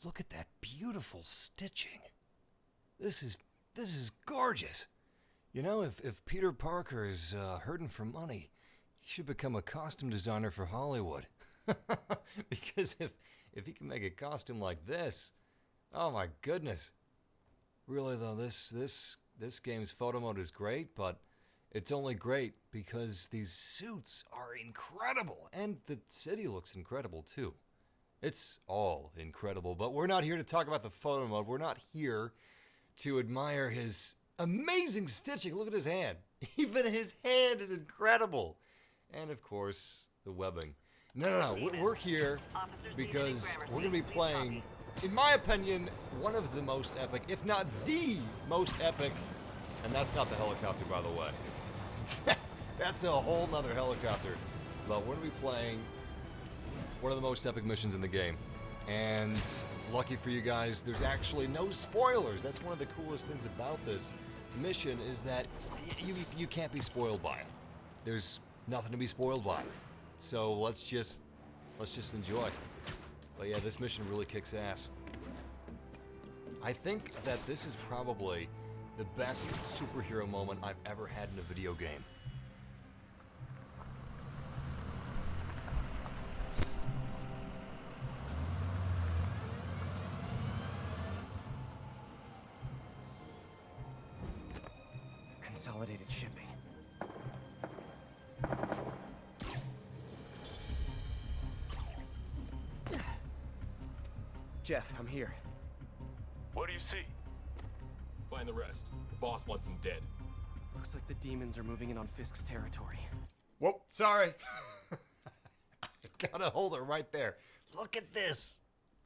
Look at that beautiful stitching. This is gorgeous. You know, if Peter Parker is hurting for money, he should become a costume designer for Hollywood. Because if he can make a costume like this, oh my goodness. Really though, this game's photo mode is great, but it's only great because these suits are incredible, and the city looks incredible too. It's all incredible, but we're not here to talk about the photo mode. We're not here to admire his amazing stitching. Look at his hand. Even his hand is incredible. And of course, the webbing. No, we're here because we're going to be playing, in my opinion, one of the most epic, if not the most epic, and that's not the helicopter, by the way. That's a whole nother helicopter. But we're going to be playing one of the most epic missions in the game. And lucky for you guys, there's actually no spoilers. That's one of the coolest things about this mission, is that you can't be spoiled by it. There's nothing to be spoiled by. So let's just enjoy. But yeah, this mission really kicks ass. I think that this is probably the best superhero moment I've ever had in a video game. Consolidated shipping. Jeff, I'm here. What do you see? Find the rest. The boss wants them dead. Looks like the demons are moving in on Fisk's territory. Whoop, sorry. I gotta hold it right there. Look at this.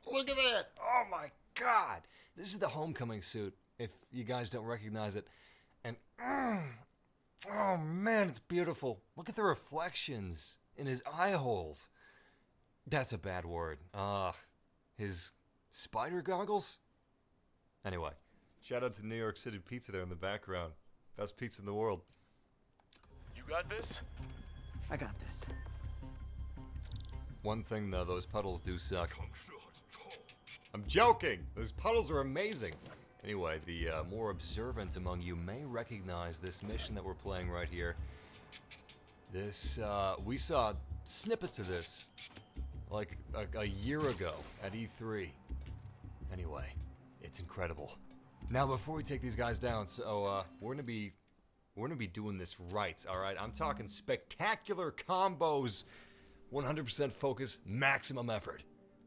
Look at that. Oh my god. This is the homecoming suit, if you guys don't recognize it. And, oh man, it's beautiful. Look at the reflections in his eye holes. That's a bad word. His spider goggles? Anyway, shout out to New York City Pizza there in the background. Best pizza in the world. You got this? I got this. One thing though, those puddles do suck. I'm joking! Those puddles are amazing! Anyway, the more observant among you may recognize this mission that we're playing right here. This, we saw snippets of this like a year ago at E3. Anyway, it's incredible. Now, before we take these guys down, so we're gonna be doing this right. All right, I'm talking spectacular combos, 100% focus, maximum effort.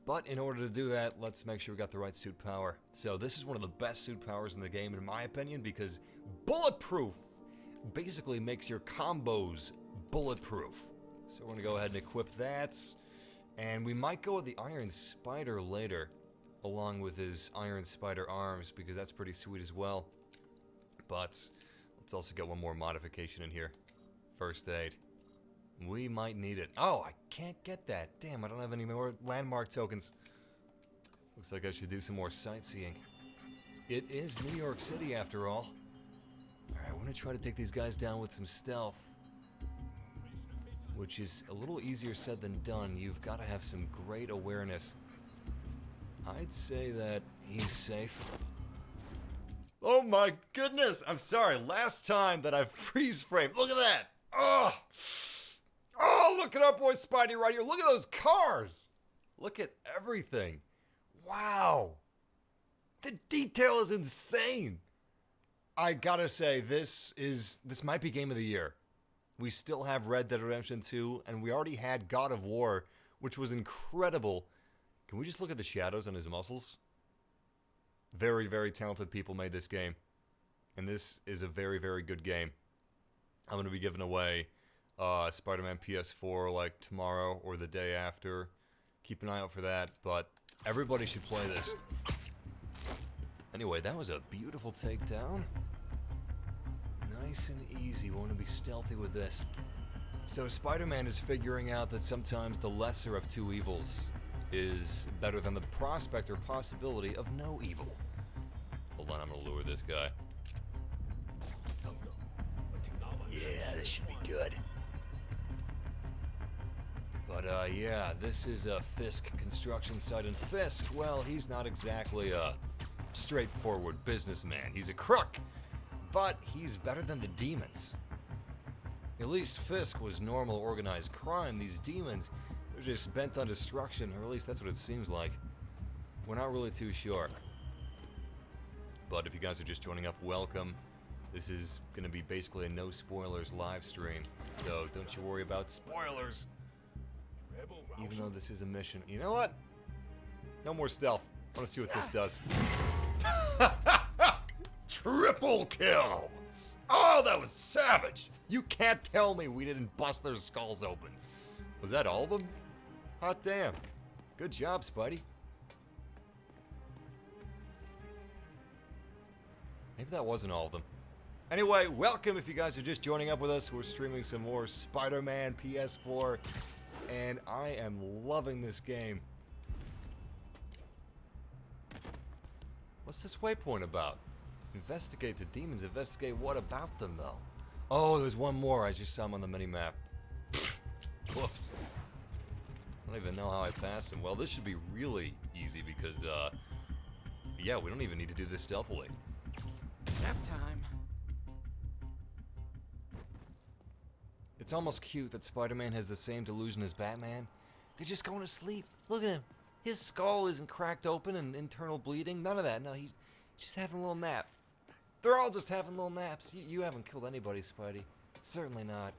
But in order to do that, let's make sure we got the right suit power. So this is one of the best suit powers in the game, in my opinion, because bulletproof basically makes your combos bulletproof. So we're gonna go ahead and equip that. And we might go with the Iron Spider later, along with his Iron Spider arms, because that's pretty sweet as well. But let's also get one more modification in here. First aid. We might need it. Oh, I can't get that. Damn, I don't have any more landmark tokens. Looks like I should do some more sightseeing. It is New York City after all. Alright, we're gonna try to take these guys down with some stealth, which is a little easier said than done. You've got to have some great awareness. I'd say that he's safe. Oh my goodness! I'm sorry, last time that I freeze framed. Look at that! Oh! Oh, look at our boy Spidey right here. Look at those cars! Look at everything. Wow! The detail is insane! I gotta say, this might be Game of the Year. We still have Red Dead Redemption 2, and we already had God of War, which was incredible. Can we just look at the shadows on his muscles? Very, very talented people made this game. And this is a very, very good game. I'm going to be giving away Spider-Man PS4 like tomorrow or the day after. Keep an eye out for that, but everybody should play this. Anyway, that was a beautiful takedown. Nice and easy. We want to be stealthy with this. So Spider-Man is figuring out that sometimes the lesser of two evils is better than the prospect or possibility of no evil. Hold on, I'm gonna lure this guy. Yeah, this should be good. But But yeah, this is a Fisk construction site, and Fisk, well, he's not exactly a straightforward businessman. He's a crook, but he's better than the demons. At least Fisk was normal organized crime. These demons, they're just bent on destruction, or at least that's what it seems like. We're not really too sure. But if you guys are just joining up, welcome. This is going to be basically a no spoilers live stream, so don't you worry about spoilers. Even though this is a mission. You know what? No more stealth. I want to see what this does. Triple kill! Oh, that was savage! You can't tell me we didn't bust their skulls open. Was that all of them? Hot damn. Good job, Spidey. Maybe that wasn't all of them. Anyway, welcome if you guys are just joining up with us. We're streaming some more Spider-Man PS4, and I am loving this game. What's this waypoint about? Investigate the demons. Investigate what about them, though? Oh, there's one more. I just saw him on the mini-map. Whoops. I don't even know how I passed him. Well, this should be really easy because, yeah, we don't even need to do this stealthily. Nap time. It's almost cute that Spider-Man has the same delusion as Batman. They're just going to sleep. Look at him. His skull isn't cracked open and internal bleeding. None of that. No, he's just having a little nap. They're all just having little naps. You haven't killed anybody, Spidey. Certainly not.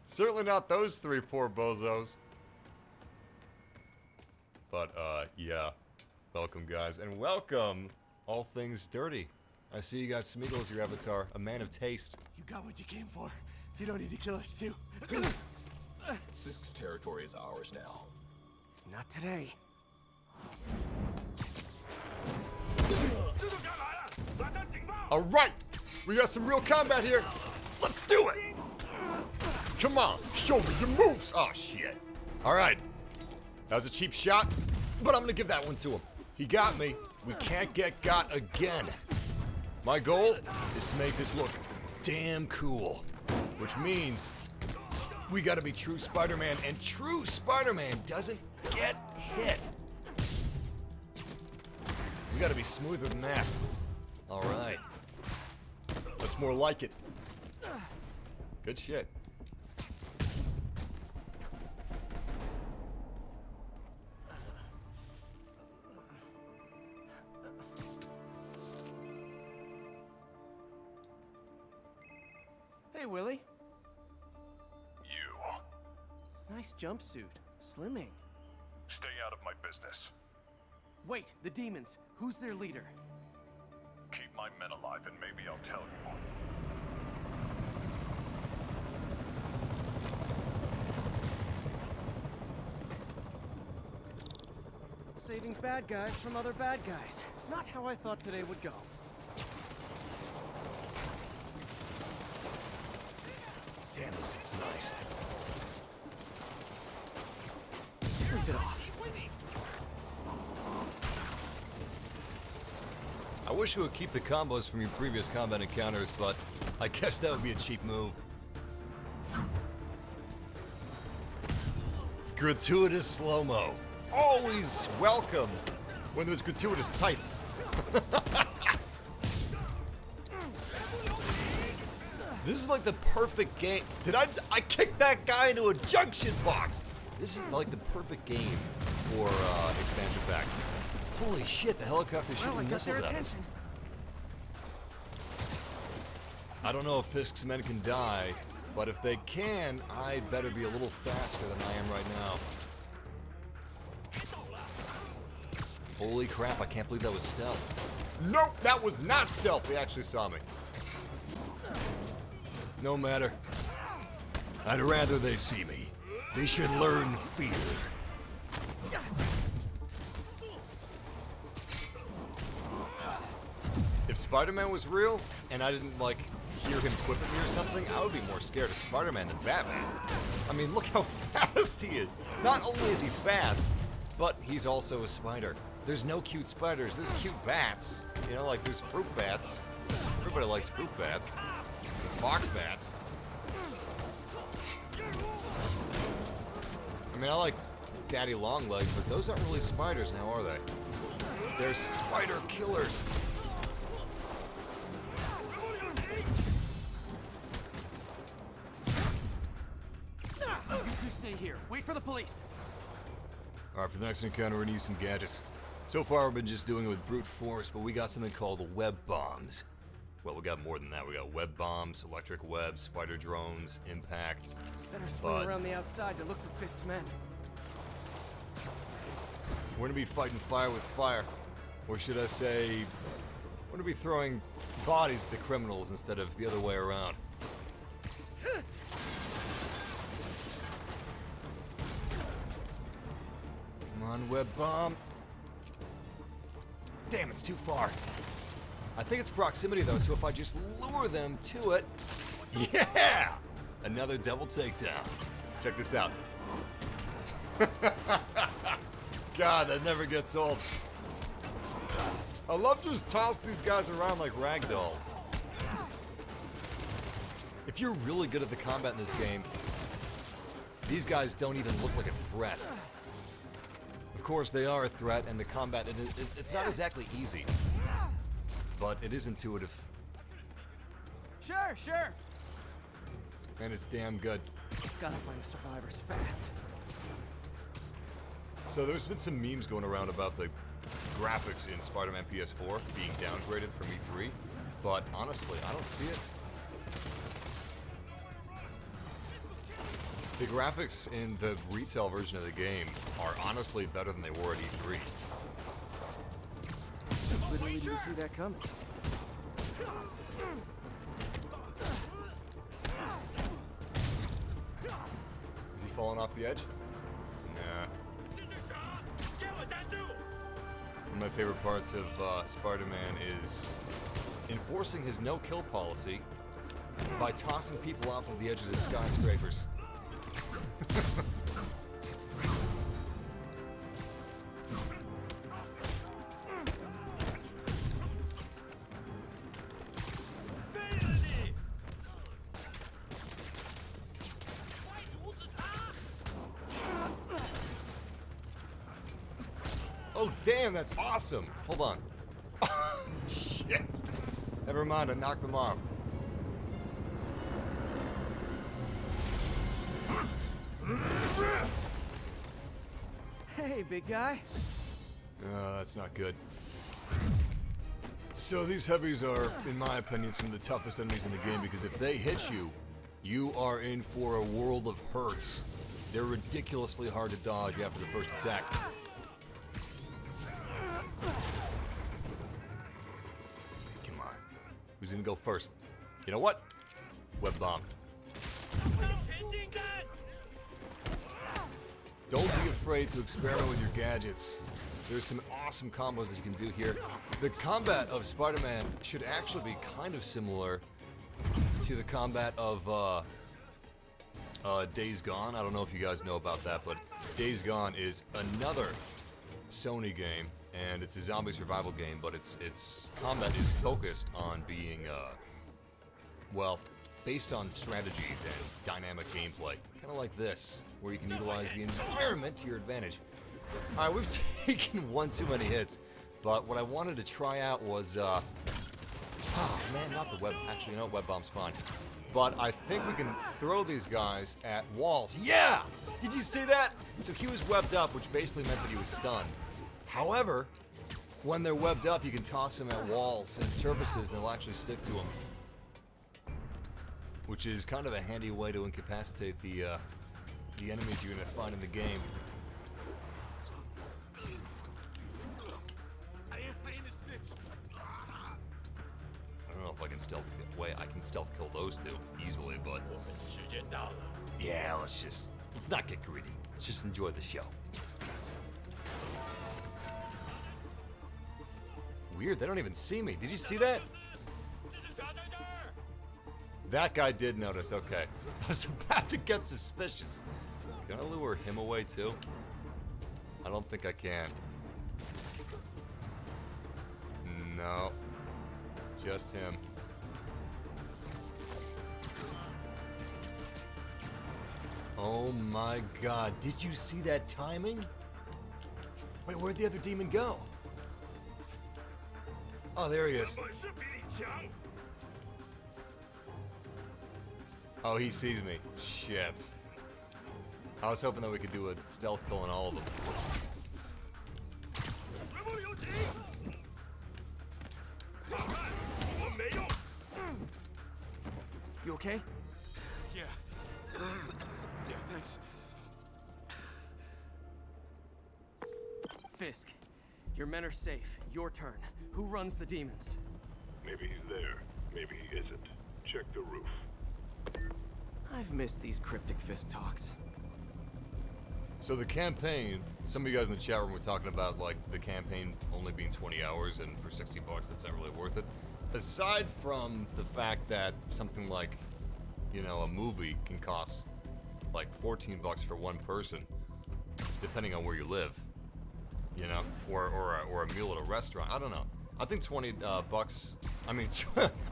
Certainly not those three poor bozos. But, yeah. Welcome, guys. And welcome, All Things Dirty. I see you got Smeagol as your avatar, a man of taste. You got what you came for. You don't need to kill us, too. Fisk's territory is ours now. Not today. Alright! We got some real combat here. Let's do it! Come on, show me your moves! Oh, shit. Alright. That was a cheap shot, but I'm gonna give that one to him. He got me. We can't get got again. My goal is to make this look damn cool, which means we gotta be true Spider-Man, and true Spider-Man doesn't get hit. We gotta be smoother than that. Alright. That's more like it. Good shit. Hey, Willie. You. Nice jumpsuit. Slimming. Stay out of my business. Wait, the demons. Who's their leader? Keep my men alive and maybe I'll tell you. Saving bad guys from other bad guys. Not how I thought today would go. Damn, this looks nice. Rip it off. I wish it would keep the combos from your previous combat encounters, but I guess that would be a cheap move. Gratuitous slow-mo. Always welcome when there's gratuitous tights. This is like the perfect game. I kicked that guy into a junction box. This is like the perfect game for expansion pack. Holy shit, the helicopter's shooting missiles at us. I don't know if Fisk's men can die, but if they can, I'd better be a little faster than I am right now. Holy crap, I can't believe that was stealth. Nope, that was not stealth. They actually saw me. No matter. I'd rather they see me. They should learn fear. If Spider-Man was real, and I didn't, like, hear him quipping me or something, I would be more scared of Spider-Man than Batman. I mean, look how fast he is. Not only is he fast, but he's also a spider. There's no cute spiders, there's cute bats. You know, like, there's fruit bats. Everybody likes fruit bats. Fox bats. mean, I like daddy long legs, but those aren't really spiders now, are they? They're spider killers. You two stay here. Wait for the police. Alright, for the next encounter, we're gonna use some gadgets. So far, we've been just doing it with brute force, but we got something called web bombs. Well, we got more than that. We got web bombs, electric webs, spider drones, impact. Better swing around the outside to look for Fist's men. We're gonna be fighting fire with fire. Or should I say, we're gonna be throwing bodies at the criminals instead of the other way around. Come on, web bomb. Damn, it's too far. I think it's proximity though, so if I just lure them to it. Yeah! Another double takedown. Check this out. God, that never gets old. I love just tossing these guys around like ragdolls. If you're really good at the combat in this game, these guys don't even look like a threat. Of course, they are a threat, and the combat, it's not exactly easy. But it is intuitive. Sure. And it's damn good. Gotta find the survivors fast. So there's been some memes going around about the graphics in Spider-Man PS4 being downgraded from E3, but honestly, I don't see it. The graphics in the retail version of the game are honestly better than they were at E3. Literally didn't see that coming. Is he falling off the edge? Nah. One of my favorite parts of Spider-Man is enforcing his no-kill policy by tossing people off of the edges of skyscrapers. Oh, damn, that's awesome. Hold on. Shit. Never mind, I knocked them off. Hey, big guy. That's not good. So these heavies are, in my opinion, some of the toughest enemies in the game because if they hit you, you are in for a world of hurts. They're ridiculously hard to dodge after the first attack. Come on. Who's gonna go first? You know what? Web bomb. Don't be afraid to experiment with your gadgets. There's some awesome combos that you can do here. The combat of Spider-Man should actually be kind of similar to the combat of Days Gone. I don't know if you guys know about that, but Days Gone is another Sony game, and it's a zombie survival game, but its combat is focused on being, well, based on strategies and dynamic gameplay. Kind of like this, where you can utilize the environment to your advantage. Alright, we've taken one too many hits, but what I wanted to try out was, oh man, not the web, actually, you know, web bomb's fine. But I think we can throw these guys at walls. Yeah! Did you see that? So he was webbed up, which basically meant that he was stunned. However, when they're webbed up, you can toss them at walls and surfaces, and they'll actually stick to them. Which is kind of a handy way to incapacitate the enemies you're going to find in the game. I don't know if I can stealth kill. Wait, I can stealth kill those two easily, but yeah, let's not get greedy. Let's just enjoy the show. Weird, they don't even see me. Did you see that? That guy did notice, okay. I was about to get suspicious. Can I lure him away too? I don't think I can. No. Just him. Oh my god, did you see that timing? Wait, where'd the other demon go? Oh, there he is. Oh, he sees me. Shit. I was hoping that we could do a stealth kill on all of them. You okay? Yeah. Yeah, thanks. Fisk, your men are safe. Your turn. Who runs the demons? Maybe he's there. Maybe he isn't. Check the roof. I've missed these cryptic Fisk talks. So the campaign, some of you guys in the chat room were talking about like the campaign only being 20 hours and for 60 bucks that's not really worth it. Aside from the fact that something like, you know, a movie can cost like 14 bucks for one person, depending on where you live, you know, or a meal at a restaurant. I don't know. I think 20 bucks, I mean,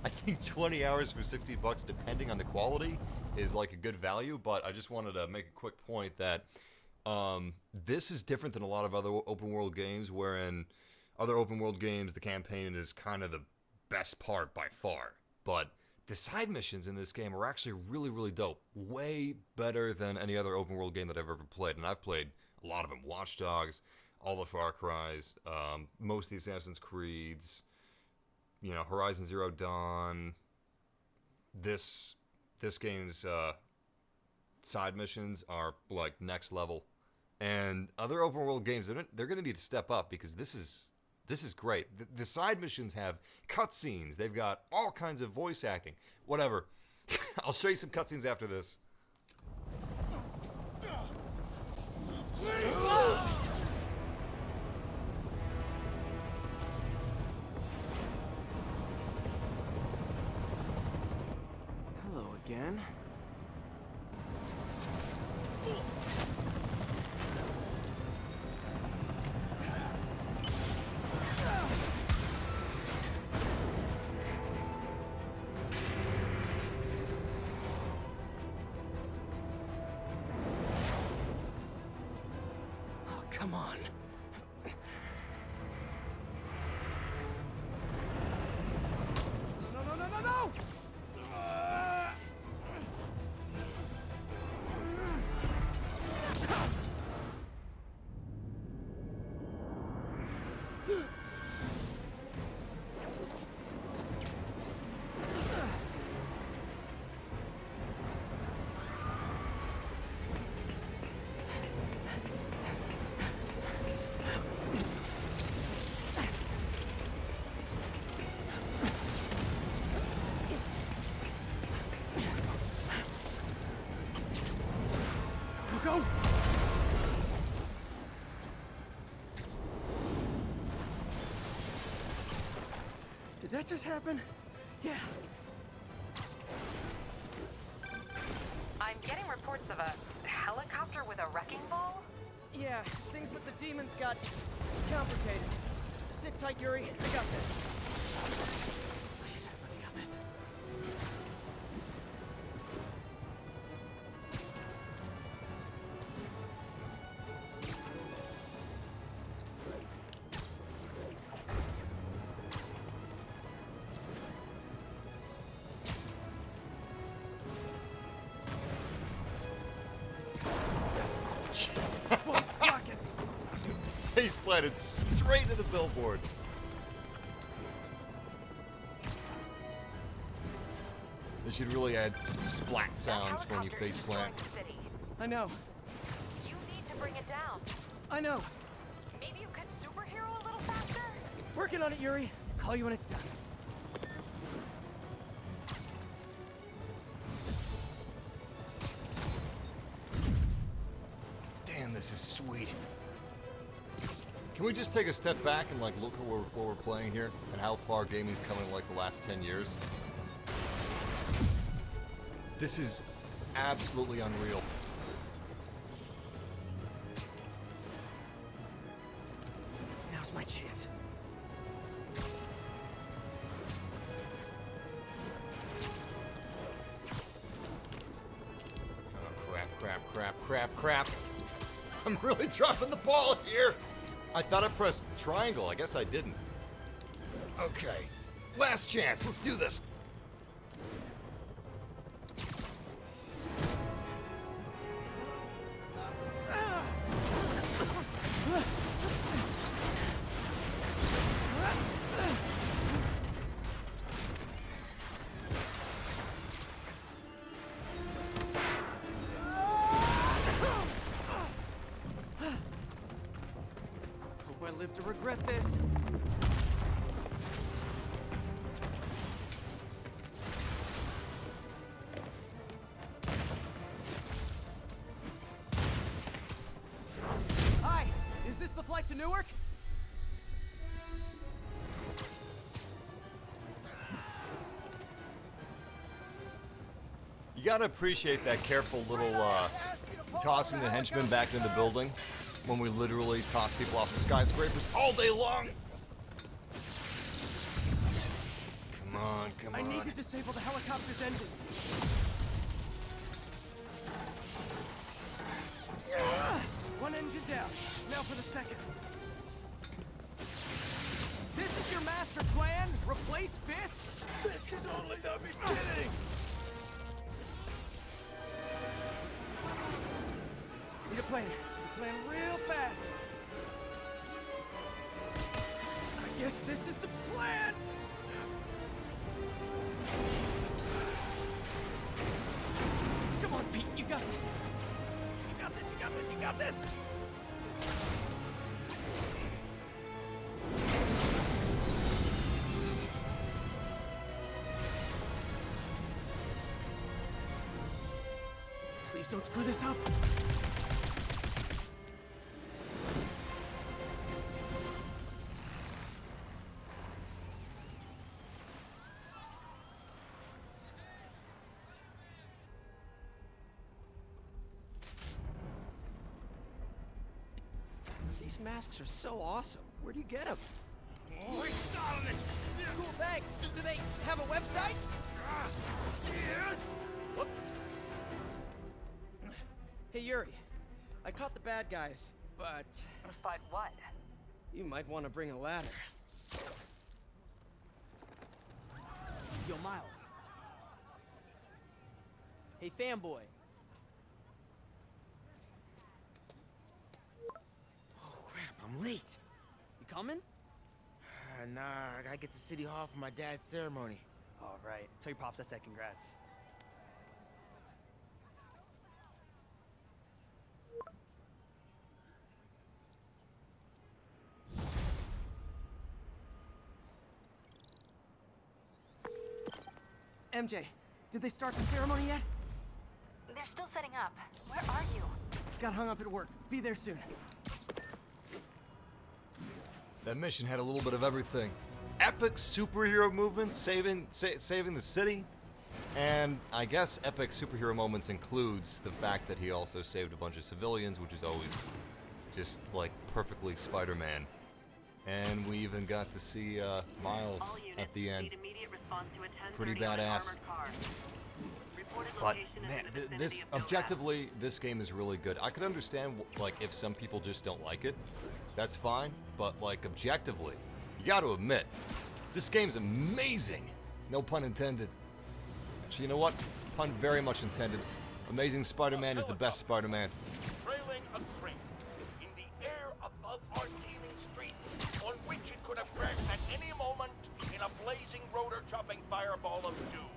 I think 20 hours for 60 bucks, depending on the quality, is like a good value, but I just wanted to make a quick point that this is different than a lot of other open world games, wherein other open world games, the campaign is kind of the best part by far. But the side missions in this game are actually really, really dope. Way better than any other open world game that I've ever played. And I've played a lot of them. Watch Dogs, all the Far Cry's, most of the Assassin's Creeds, you know, Horizon Zero Dawn. This game's side missions are like next level. And other open world games, they're going to need to step up, because this is great. The side missions have cutscenes. They've got all kinds of voice acting. Whatever. I'll show you some cutscenes after this. Hello again. Oh, come on. No, no, no, no, no! Go! Did that just happen? Yeah. I'm getting reports of a helicopter with a wrecking ball. Yeah, things with the demons got complicated. Sit tight, Yuri. I got this. Please, let me have this. Whoa, rockets! Face planted straight to the billboard. They should really add splat sounds for when you face plant. I know. You need to bring it down. I know. Maybe you could superhero a little faster? Working on it, Yuri. Call you when it's done. Damn, this is sweet. Can we just take a step back and like look at what we're playing here and how far gaming's come in like the last 10 years? This is absolutely unreal. Now's my chance. Oh, crap. Crap. I'm really dropping the ball here. I thought I pressed triangle. I guess I didn't. Okay. Last chance. Let's do this. Hope I live to regret this. Hi, is this the flight to Newark? You gotta appreciate that careful little tossing the henchmen back into the building when we literally toss people off of skyscrapers all day long. Come I need on. to disable the helicopter's engines. One engine down. Now for the second. This is your master plan? Replace Fisk? This is only the beginning! Need a plan. Plan real fast. I guess this is the plan. Come on, Pete. You got this. You got this. You got this. You got this. Please don't screw this up. These masks are so awesome. Where do you get them? Oh, he's starting it! Cool, thanks. Do they have a website? Yes! Whoops. Hey, Yuri. I caught the bad guys, but But what? you might want to bring a ladder. Yo, Miles. Hey, fanboy. Oh, crap, I'm late. You coming? Nah, I gotta get to City Hall for my dad's ceremony. All right. Tell your pops I said congrats. MJ, did they start the ceremony yet? They're still setting up. Where are you? Got hung up at work. Be there soon. That mission had a little bit of everything. Epic superhero movements saving the city. And I guess epic superhero moments includes the fact that he also saved a bunch of civilians, which is always just like perfectly Spider-Man. And we even got to see Miles at the end. Pretty badass. But man, this objectively, this game is really good. I could understand like if some people just don't like it, that's fine. But like objectively, you got to admit, this game's amazing. No pun intended. Actually, you know what? Pun very much intended. Amazing Spider-Man is the best Spider-Man. Trailing a crate in the air above our teeming streets, on which it could have crashed at any moment in a blazing rotor-chopping fireball of doom.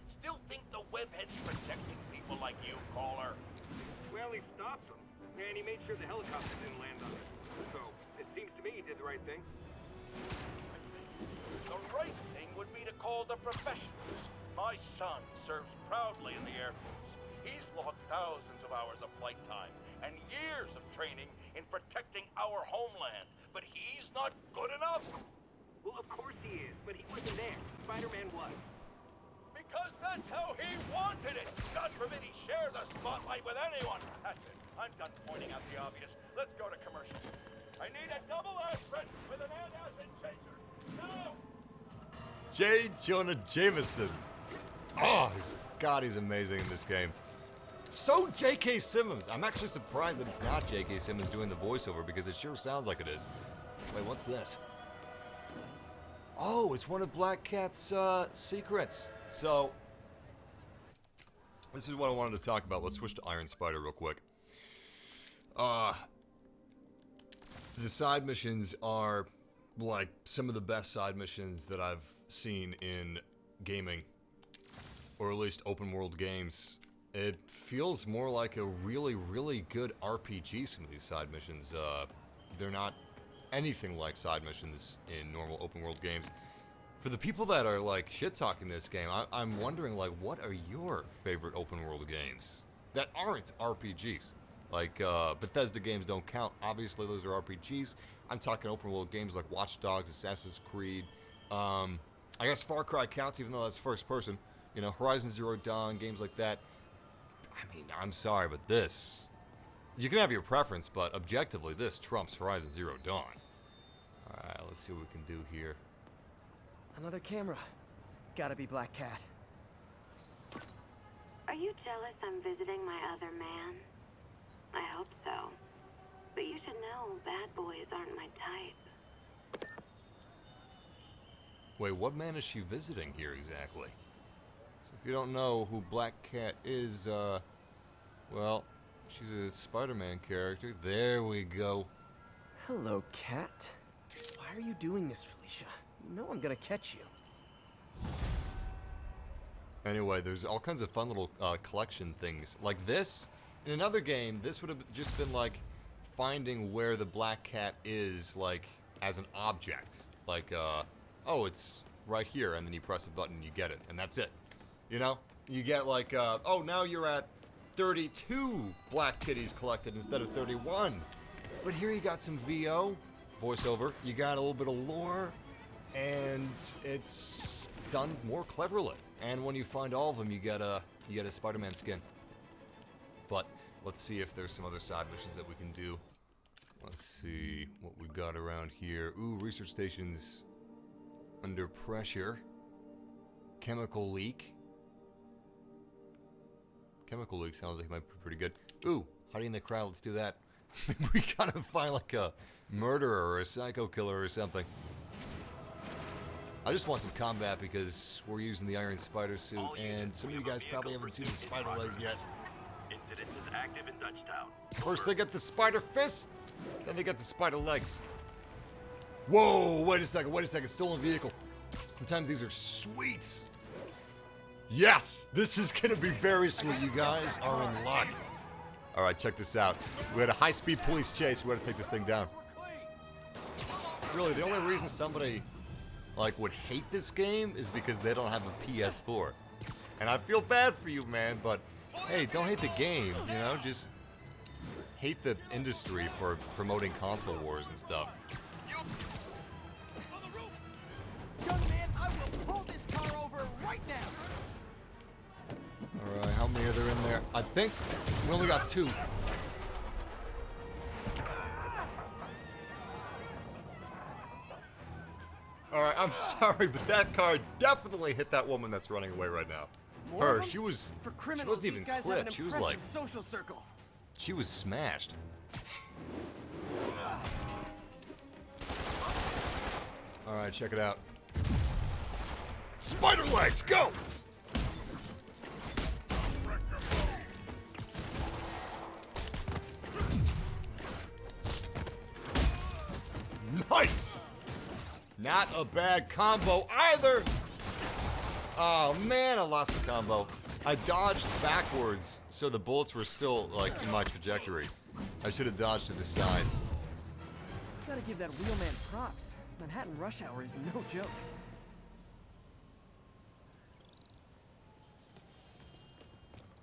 Still think the webhead's protecting people like you, caller? Well, he stopped them, and he made sure the helicopter didn't land on it. So, it seems to me he did the right thing. The right thing would be to call the professionals. My son serves proudly in the Air Force. He's logged thousands of hours of flight time and years of training in protecting our homeland. But he's not good enough. Well, of course he is, but he wasn't there. Spider-Man was. Because that's how he wanted it. God forbid he share the spotlight with anyone. That's it. I'm done pointing out the obvious. Let's go to commercials. I need a double aspirin with an antacid chaser. No! J. Jonah Jameson. Oh, God, he's amazing in this game. So J.K. Simmons. I'm actually surprised that it's not J.K. Simmons doing the voiceover because it sure sounds like it is. Wait, what's this? Oh, it's one of Black Cat's secrets. So, this is what I wanted to talk about. Let's switch to Iron Spider real quick. The side missions are like some of the best side missions that I've seen in gaming, or at least open world games. It feels more like a really, really good RPG, some of these side missions. They're not anything like side missions in normal open world games. For the people that are like shit-talking this game, I'm wondering, like, what are your favorite open world games that aren't RPGs? Like, Bethesda games don't count. Obviously, those are RPGs. I'm talking open world games like Watch Dogs, Assassin's Creed. I guess Far Cry counts, even though that's first person. You know, Horizon Zero Dawn, games like that. I mean, I'm sorry, but this... You can have your preference, but objectively, this trumps Horizon Zero Dawn. Alright, let's see what we can do here. Another camera. Gotta be Black Cat. Are you jealous I'm visiting my other man? I hope so. But you should know bad boys aren't my type. Wait, what man is she visiting here exactly? So if you don't know who Black Cat is, well, she's a Spider-Man character. There we go. Hello, Cat. Why are you doing this, Felicia? You know I'm gonna catch you. Anyway, there's all kinds of fun little collection things. Like this, in another game, this would have just been like finding where the Black Cat is, like, as an object. Like, oh, it's right here, and then you press a button and you get it, and that's it. You know? You get like, oh, now you're at 32 Black Kitties collected instead of 31. But here you got some VO, voiceover, you got a little bit of lore, and it's done more cleverly. And when you find all of them, you get a Spider-Man skin. But let's see if there's some other side missions that we can do. Let's see what we got around here. Ooh, research stations under pressure. Chemical leak. Chemical leak sounds like it might be pretty good. Ooh, hiding in the crowd, let's do that. We gotta find like a murderer or a psycho killer or something. I just want some combat because we're using the Iron Spider suit, and some of you guys probably haven't seen the spider legs yet. Incident is active in Dutchtown. First they get the spider fists, then they get the spider legs. Whoa, wait a second, stolen vehicle. Sometimes these are sweet. Yes, this is gonna be very sweet. You guys are in luck. All right, check this out. We had a high-speed police chase. We had to take this thing down. Really, the only reason somebody like would hate this game is because they don't have a PS4. And I feel bad for you, man, but hey, don't hate the game, you know? Just hate the industry for promoting console wars and stuff. Young man, I will pull this car over right now. Alright, how many are there in there? I think we only got 2. Alright, I'm sorry, but that car definitely hit that woman that's running away right now. Her, she wasn't even clipped. She was like, social circle. she was smashed. Alright, check it out. Spider legs, go! Nice! Not a bad combo either! Oh man, I lost the combo. I dodged backwards, so the bullets were still, like, in my trajectory. I should have dodged to the sides. Gotta give that wheelman props. Manhattan rush hour is no joke.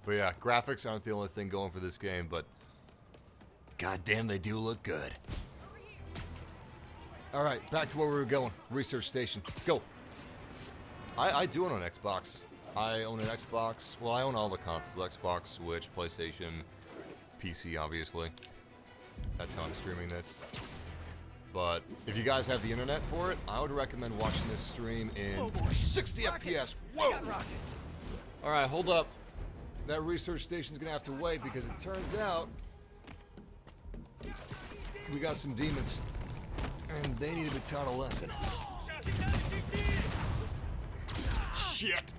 But yeah, graphics aren't the only thing going for this game, but goddamn, they do look good. Alright, back to where we were going. Research station. Go! I do own an Xbox. I own an Xbox. Well, I own all the consoles. Xbox, Switch, PlayStation, PC, obviously. That's how I'm streaming this. But if you guys have the internet for it, I would recommend watching this stream in 60 FPS. Whoa! Alright, hold up. that research station's gonna have to wait because it turns out we got some demons and they need to be taught a lesson. Shit!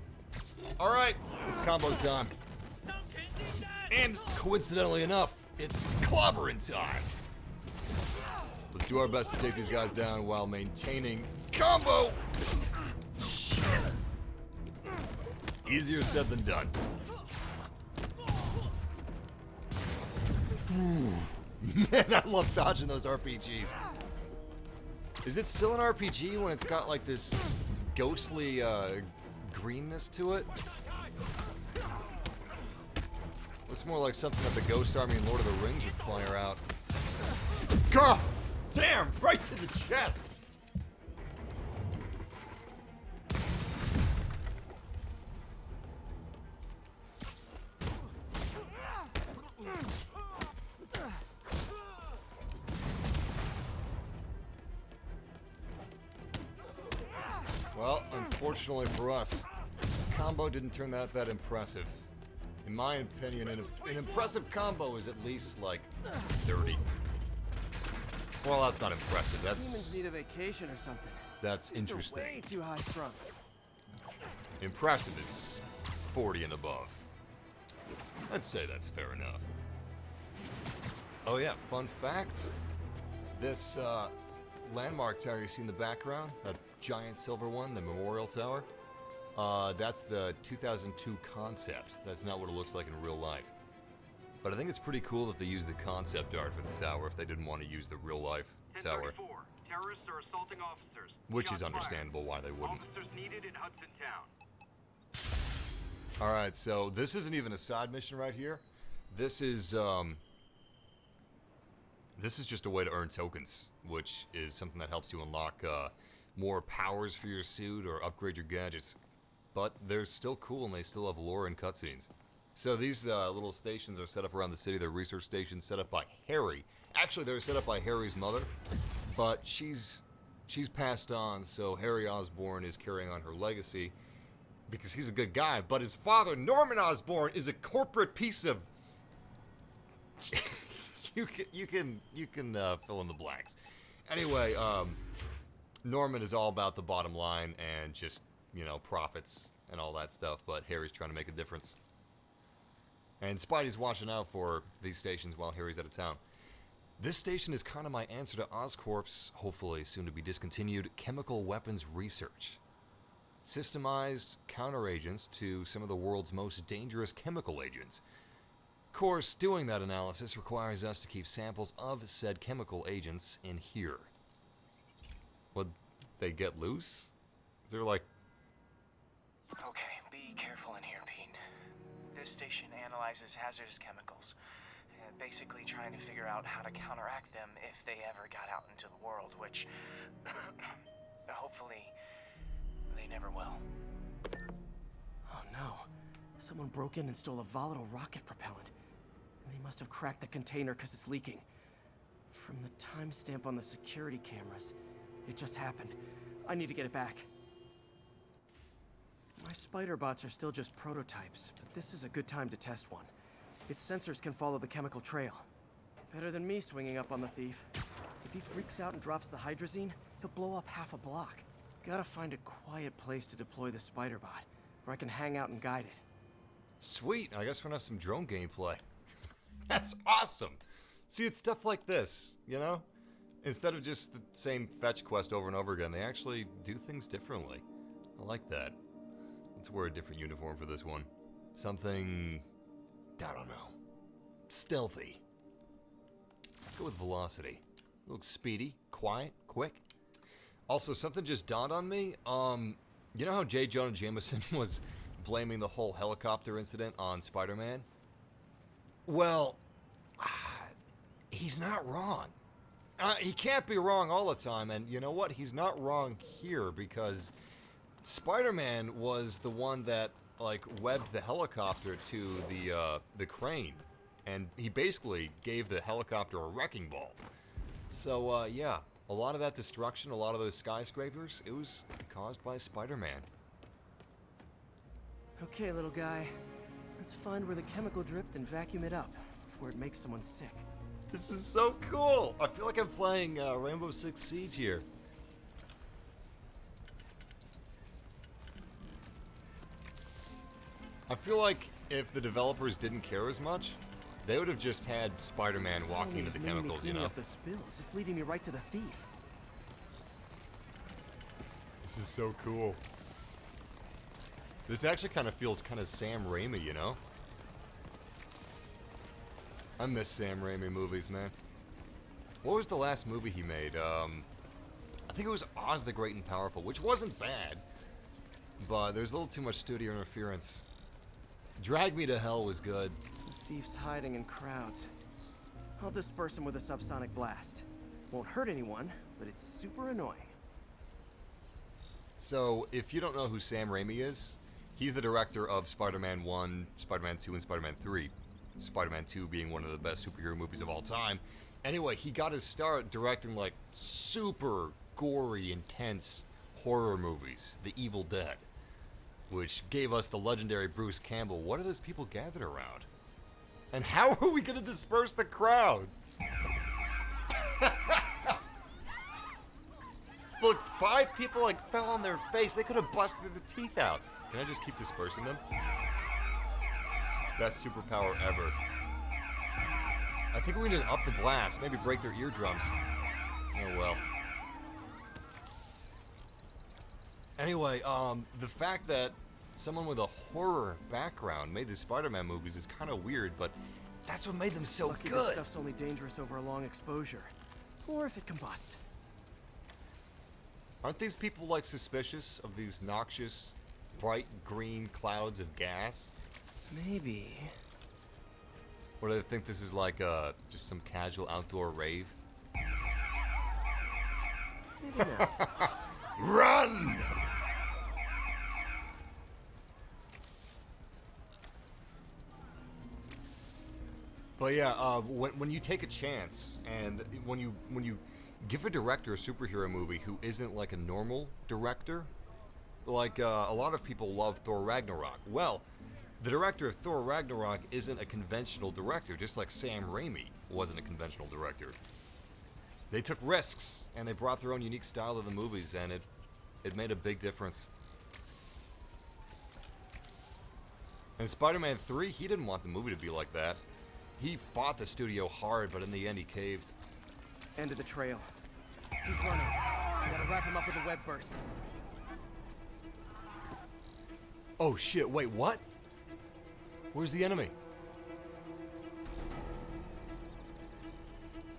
Alright, it's combo time. And coincidentally enough, it's clobbering time. Let's do our best to take these guys down while maintaining combo! Shit! Easier said than done. Man, I love dodging those RPGs. Is it still an RPG when it's got like this ghostly greenness to it? Looks more like something that the Ghost Army in Lord of the Rings would fire out. God damn, right to the chest! Well, unfortunately for us, combo didn't turn out that impressive. In my opinion, an impressive combo is at least like 30. Well, that's not impressive. Demons need a vacation or something. That's Things are interesting. way too high strung. Impressive is 40 and above. I'd say that's fair enough. Oh yeah, fun fact. This landmark tower you see in the background, that giant silver one, the memorial tower, that's the 2002 concept. That's not what it looks like in real life. But I think it's pretty cool that they used the concept art for the tower if they didn't want to use the real life tower. 1034. Terrorists are assaulting officers. Which is Shots understandable why they wouldn't. Officers needed in Hudson Town. Alright, so this isn't even a side mission right here. This is just a way to earn tokens, which is something that helps you unlock more powers for your suit or upgrade your gadgets. But they're still cool and they still have lore and cutscenes. So these little stations are set up around the city. They're research stations set up by Harry. Actually, they were set up by Harry's mother, but she's passed on, so Harry Osborn is carrying on her legacy because he's a good guy. But his father, Norman Osborn, is a corporate piece of. you can fill in the blanks. Anyway, Norman is all about the bottom line and just, you know, profits and all that stuff. But Harry's trying to make a difference. And Spidey's watching out for these stations while Harry's out of town. This station is kind of my answer to Oscorp's, hopefully soon to be discontinued, chemical weapons research. Systemized counteragents to some of the world's most dangerous chemical agents. Of course, doing that analysis requires us to keep samples of said chemical agents in here. Would they get loose? They're like... Okay, be careful in here, Pete. This station analyzes hazardous chemicals, basically trying to figure out how to counteract them if they ever got out into the world, which hopefully they never will. Oh no. Someone broke in and stole a volatile rocket propellant. And they must have cracked the container because it's leaking. From the timestamp on the security cameras, it just happened. I need to get it back. My spider bots are still just prototypes, but this is a good time to test one. Its sensors can follow the chemical trail. Better than me swinging up on the thief. If he freaks out and drops the hydrazine, he'll blow up half a block. Gotta find a quiet place to deploy the spider bot, where I can hang out and guide it. Sweet, I guess we're gonna have some drone gameplay. That's awesome! See, it's stuff like this, you know? Instead of just the same fetch quest over and over again, they actually do things differently. I like that. Let's wear a different uniform for this one. Something... I don't know. Stealthy. Let's go with velocity. Looks speedy, quiet, quick. Also, something just dawned on me. You know how J. Jonah Jameson was blaming the whole helicopter incident on Spider-Man? Well, he's not wrong. He can't be wrong all the time, and you know what? He's not wrong here because Spider-Man was the one that like webbed the helicopter to the crane, and he basically gave the helicopter a wrecking ball. So yeah, a lot of that destruction, a lot of those skyscrapers, it was caused by Spider-Man. Okay, little guy. Let's find where the chemical dripped and vacuum it up before it makes someone sick. This is so cool! I feel like I'm playing Rainbow Six Siege here. I feel like if the developers didn't care as much, they would have just had Spider-Man walking into the chemicals, you know? Up the spills. It's leading me right to the thief. This is so cool. This actually kind of feels kind of Sam Raimi, you know? I miss Sam Raimi movies, man. What was the last movie he made? I think it was Oz the Great and Powerful, which wasn't bad, but there's a little too much studio interference. Drag Me to Hell was good. The thief's hiding in crowds. I'll disperse him with a subsonic blast. Won't hurt anyone, but it's super annoying. So, if you don't know who Sam Raimi is, he's the director of Spider-Man 1, Spider-Man 2, and Spider-Man 3. Spider-Man 2 being one of the best superhero movies of all time. Anyway, he got his start directing, like, super gory, intense horror movies. The Evil Dead, which gave us the legendary Bruce Campbell. What are those people gathered around? And how are we gonna disperse the crowd? Look, 5 people like fell on their face. They could have busted their teeth out. Can I just keep dispersing them? Best superpower ever. I think we need to up the blast. Maybe break their eardrums. Oh well. Anyway, the fact that someone with a horror background made the Spider-Man movies is kind of weird, but that's what made them so Lucky good. This stuff's only dangerous over a long exposure, or if it combusts. Aren't these people like suspicious of these noxious, bright green clouds of gas? Maybe. Or do they think this is like just some casual outdoor rave? Maybe not. Run! But yeah, when you take a chance and when you give a director a superhero movie who isn't like a normal director, like a lot of people love Thor Ragnarok. Well, the director of Thor Ragnarok isn't a conventional director, just like Sam Raimi wasn't a conventional director. They took risks and they brought their own unique style to the movies, and it made a big difference. And Spider-Man 3, he didn't want the movie to be like that. He fought the studio hard, but in the end he caved. End of the trail. He's running. We gotta wrap him up with a web burst. Oh shit, wait, what? Where's the enemy?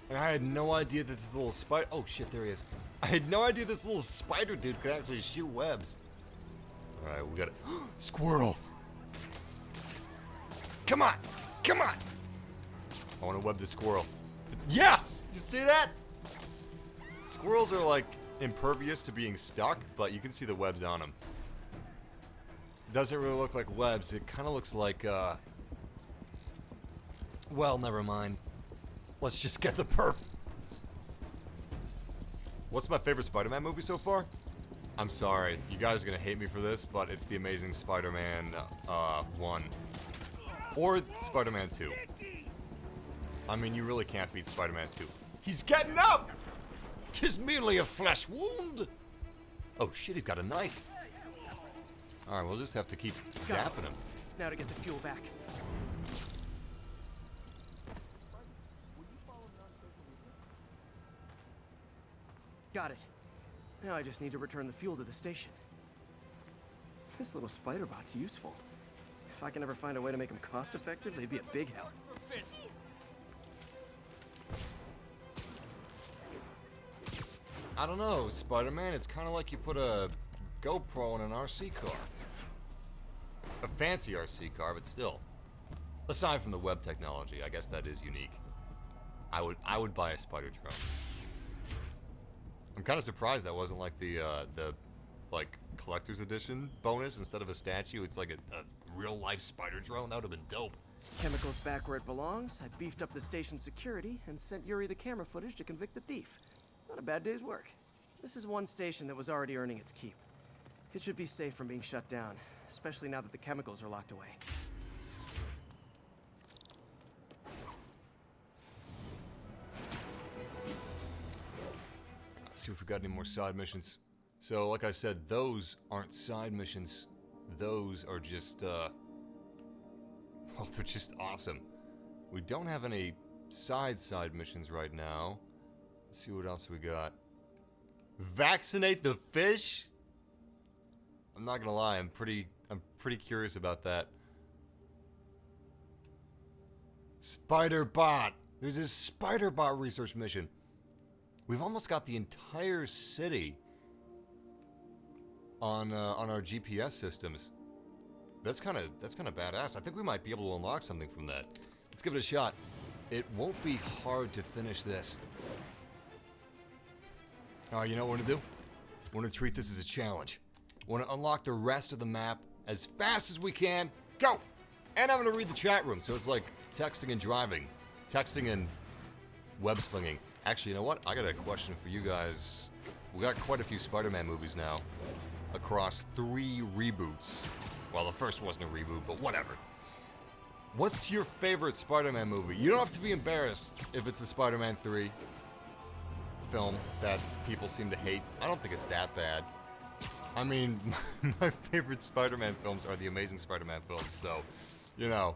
And I had no idea that this little spider... Oh shit, there he is. I had no idea this little spider dude could actually shoot webs. Alright, we got it. Squirrel! Come on! Come on! I want to web the squirrel. Yes! You see that? Squirrels are like impervious to being stuck, but you can see the webs on them. Doesn't really look like webs. It kind of looks like, well, never mind. Let's just get the perp. What's my favorite Spider-Man movie so far? I'm sorry. You guys are going to hate me for this, but it's The Amazing Spider-Man 1. Or Spider-Man 2. I mean, you really can't beat Spider-Man 2. He's getting up! 'Tis merely a flesh wound! Oh shit, he's got a knife. Alright, we'll just have to keep zapping him. Now to get the fuel back. Got it. Now I just need to return the fuel to the station. This little spider bot's useful. If I can ever find a way to make them cost-effective, they'd be a big help. I don't know, Spider-Man, it's kind of like you put a GoPro in an RC car. A fancy RC car, but still. Aside from the web technology, I guess that is unique. I would buy a spider drone. I'm kind of surprised that wasn't like the like collector's edition bonus. Instead of a statue, it's like a real life spider drone. That would have been dope. Chemicals back where it belongs. I beefed up the station's security and sent Yuri the camera footage to convict the thief. Not a bad day's work. This is one station that was already earning its keep. It should be safe from being shut down, especially now that the chemicals are locked away. see if we got any more side missions. So, like I said, those aren't side missions. Those are just, well, they're just awesome. We don't have any side missions right now. Let's see what else we got. Vaccinate the fish? I'm not gonna lie, I'm pretty curious about that. Spider bot. There's this spider bot research mission. We've almost got the entire city on our GPS systems. That's kind of badass. I think we might be able to unlock something from that. Let's give it a shot. It won't be hard to finish this. Alright, you know what we're gonna do? We're gonna treat this as a challenge. We're gonna unlock the rest of the map as fast as we can. Go! And I'm gonna read the chat room, so it's like texting and driving. Texting and web slinging. Actually, you know what? I got a question for you guys. We got quite a few Spider-Man movies now. Across 3 reboots. Well, the first wasn't a reboot, but whatever. What's your favorite Spider-Man movie? You don't have to be embarrassed if it's the Spider-Man 3 film that people seem to hate. I don't think it's that bad. I mean, my favorite Spider-Man films are the Amazing Spider-Man films, so, you know.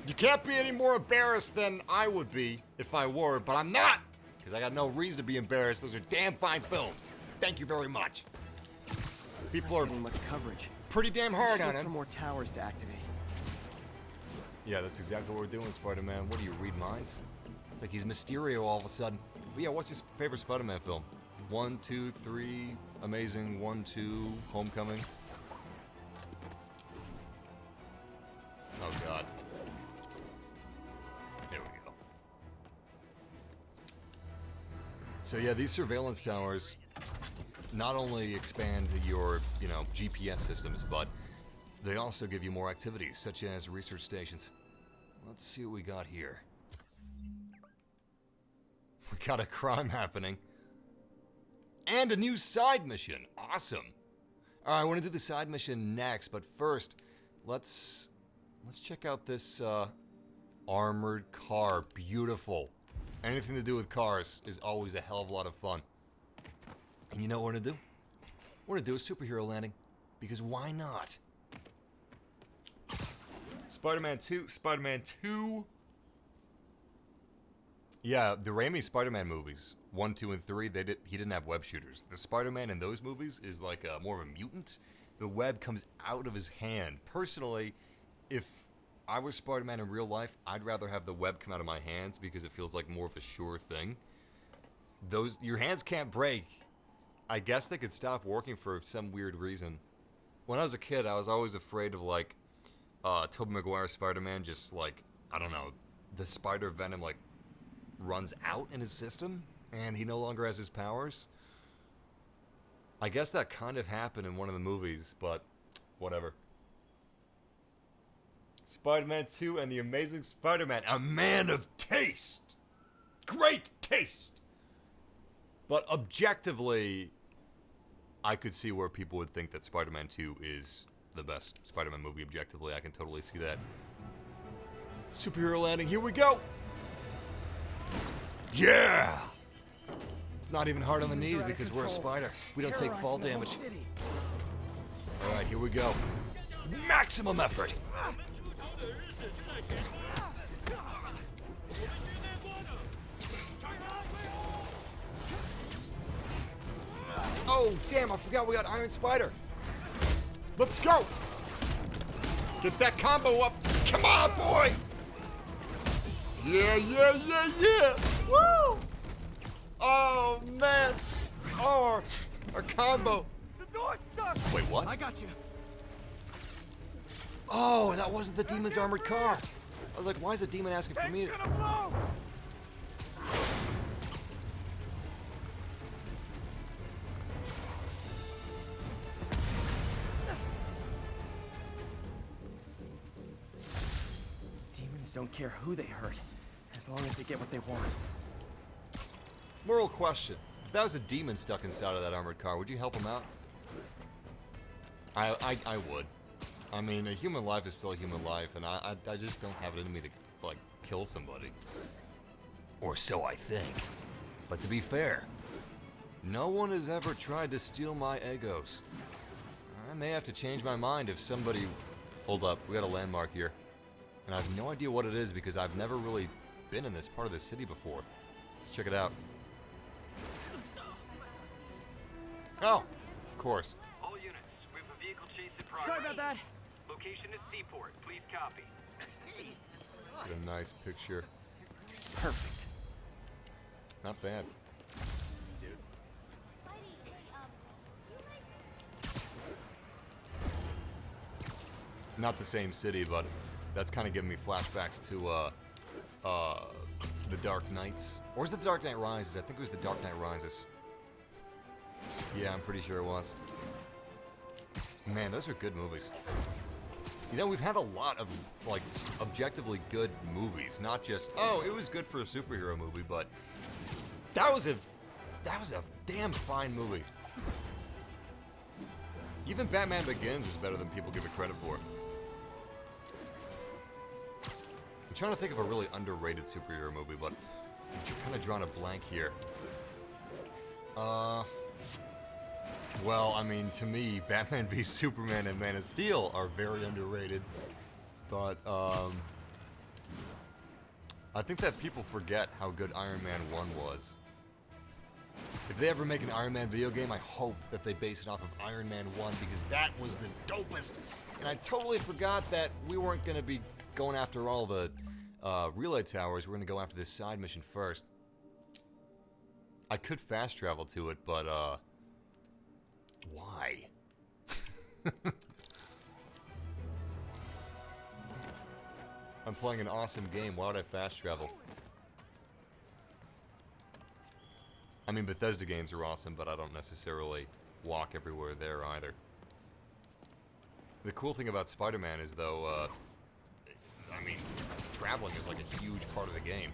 You can't be any more embarrassed than I would be if I were, but I'm not! Because I got no reason to be embarrassed. Those are damn fine films. Thank you very much. People are getting much coverage. Pretty damn hard on for him. more towers to activate. Yeah, that's exactly what we're doing, Spider-Man. What do you read minds? It's like he's Mysterio all of a sudden. But yeah, what's your favorite Spider-Man film? 1, 2, 3, Amazing, 1, 2, Homecoming. Oh God. There we go. So yeah, these surveillance towers not only expand your, GPS systems, but they also give you more activities, such as research stations. Let's see what we got here. We got a crime happening. And a new side mission. Awesome. Alright, I want to do the side mission next, but first, let's check out this armored car. Beautiful. Anything to do with cars is always a hell of a lot of fun. And you know what we're gonna do? We're gonna do a superhero landing. Because why not? Spider-Man 2. Yeah, the Raimi Spider-Man movies, 1, 2, and 3, he didn't have web shooters. The Spider-Man in those movies is like more of a mutant. The web comes out of his hand. Personally, if I was Spider-Man in real life, I'd rather have the web come out of my hands because it feels like more of a sure thing. Your hands can't break. I guess they could stop working for some weird reason. When I was a kid, I was always afraid of Tobey Maguire's Spider-Man just I don't know, the spider venom runs out in his system and he no longer has his powers. I guess that kind of happened in one of the movies, but whatever. Spider-Man 2 and the Amazing Spider-Man, a man of taste. Great taste. But objectively, I could see where people would think that Spider-Man 2 is the best Spider-Man movie objectively. I can totally see that. Superhero landing, here we go! Yeah! It's not even hard on the knees because we're a spider. We don't take fall damage. Alright, here we go. Maximum effort! Oh, damn, I forgot we got Iron Spider. Let's go! Get that combo up. Come on, boy! Yeah! Woo! Oh, man. Oh, our combo. The door's stuck! Wait, what? I got you. Oh, that wasn't the demon's armored car. I was like, why is the demon asking for me? It's gonna blow! Demons don't care who they hurt, as long as they get what they want. Moral question. If that was a demon stuck inside of that armored car, would you help him out? I would. I mean, a human life is still a human life, and I just don't have it in me to, kill somebody. Or so I think. But to be fair, No one has ever tried to steal my Egos. I may have to change my mind if somebody... Hold up, we got a landmark here. And I have no idea what it is because I've never really been in this part of the city before. Let's check it out. Oh, of course. All units, we have a vehicle chase in progress. Sorry about that. Location is Seaport. Please copy. Let's get a nice picture. Perfect. Not bad. Not the same city, but that's kind of giving me flashbacks to the Dark Knights. Or is it the Dark Knight Rises? I think it was the Dark Knight Rises. Yeah, I'm pretty sure it was. Man, those are good movies. You know, we've had a lot of, like, objectively good movies. Not just, oh, it was good for a superhero movie, but that was a damn fine movie. Even Batman Begins is better than people give it credit for. I'm trying to think of a really underrated superhero movie, but I'm kind of drawing a blank here. Well, I mean, to me, Batman v Superman and Man of Steel are very underrated, but I think that people forget how good Iron Man 1 was. If they ever make an Iron Man video game, I hope that they base it off of Iron Man 1 because that was the dopest. And I totally forgot that we weren't going to be going after all the relay towers. We're going to go after this side mission first. I could fast travel to it, but why? I'm playing an awesome game. Why would I fast travel? I mean, Bethesda games are awesome, but I don't necessarily walk everywhere there either. The cool thing about Spider-Man is, though, I mean, traveling is like a huge part of the game.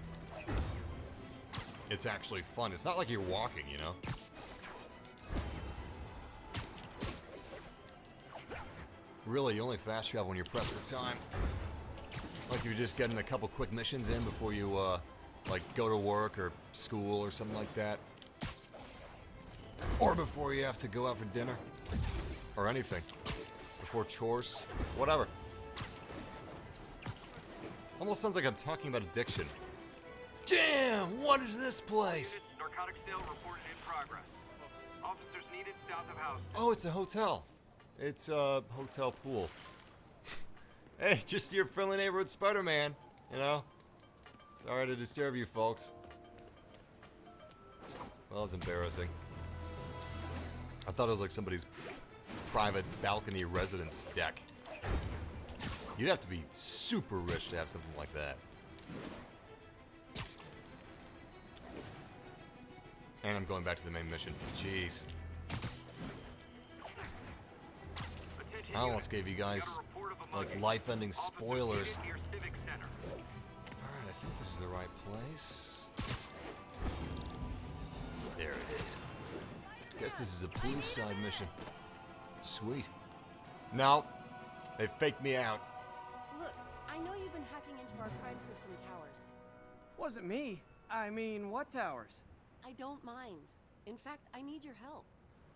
It's actually fun. It's not like you're walking, you know? Really, you only fast travel when you're pressed for time. Like you're just getting a couple quick missions in before you, like, go to work or school or something like that. Or before you have to go out for dinner. Or anything. Before chores. Whatever. Almost sounds like I'm talking about addiction. Damn! What is this place? Narcotic sale reported in progress. Officers needed south of house. Oh, it's a hotel. It's a hotel pool. Hey, just your friendly neighborhood Spider-Man, you know? Sorry to disturb you folks. Well, it's embarrassing. I thought it was like somebody's private balcony residence deck. You'd have to be super rich to have something like that. And I'm going back to the main mission. Jeez. I almost gave you guys, like, life-ending spoilers. Alright, I think this is the right place. There it is. Guess this is a blue side mission. Sweet. No, they faked me out. Look, I know you've been hacking into our crime system towers. Wasn't me. I mean, what towers? I don't mind. In fact, I need your help.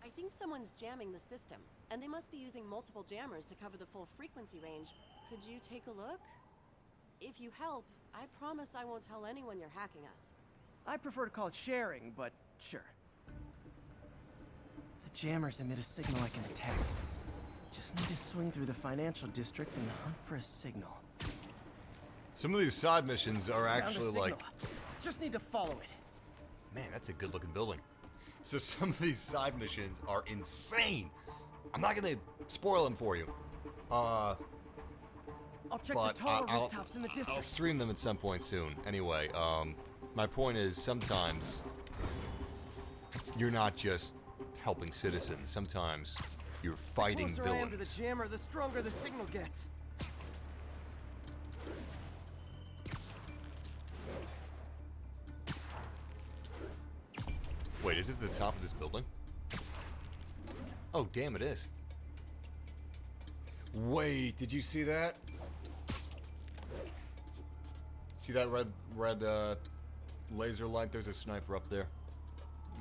I think someone's jamming the system, and they must be using multiple jammers to cover the full frequency range. Could you take a look? If you help, I promise I won't tell anyone you're hacking us. I prefer to call it sharing, but sure. The jammers emit a signal I can detect. Just need to swing through the financial district and hunt for a signal. Some of these side missions are Found a actually signal. like... Just need to follow it. Man, that's a good looking building. So some of these side missions are insane. I'm not gonna spoil them for you. I'll check But the taller rooftops in the district. I'll stream them at some point soon. Anyway, my point is sometimes you're not just helping citizens. Sometimes you're fighting The closer I am to the villains. jammer, the stronger the signal gets. Wait, is it at the top of this building? Oh, damn, it is. Wait, did you see that? See that red laser light? There's a sniper up there.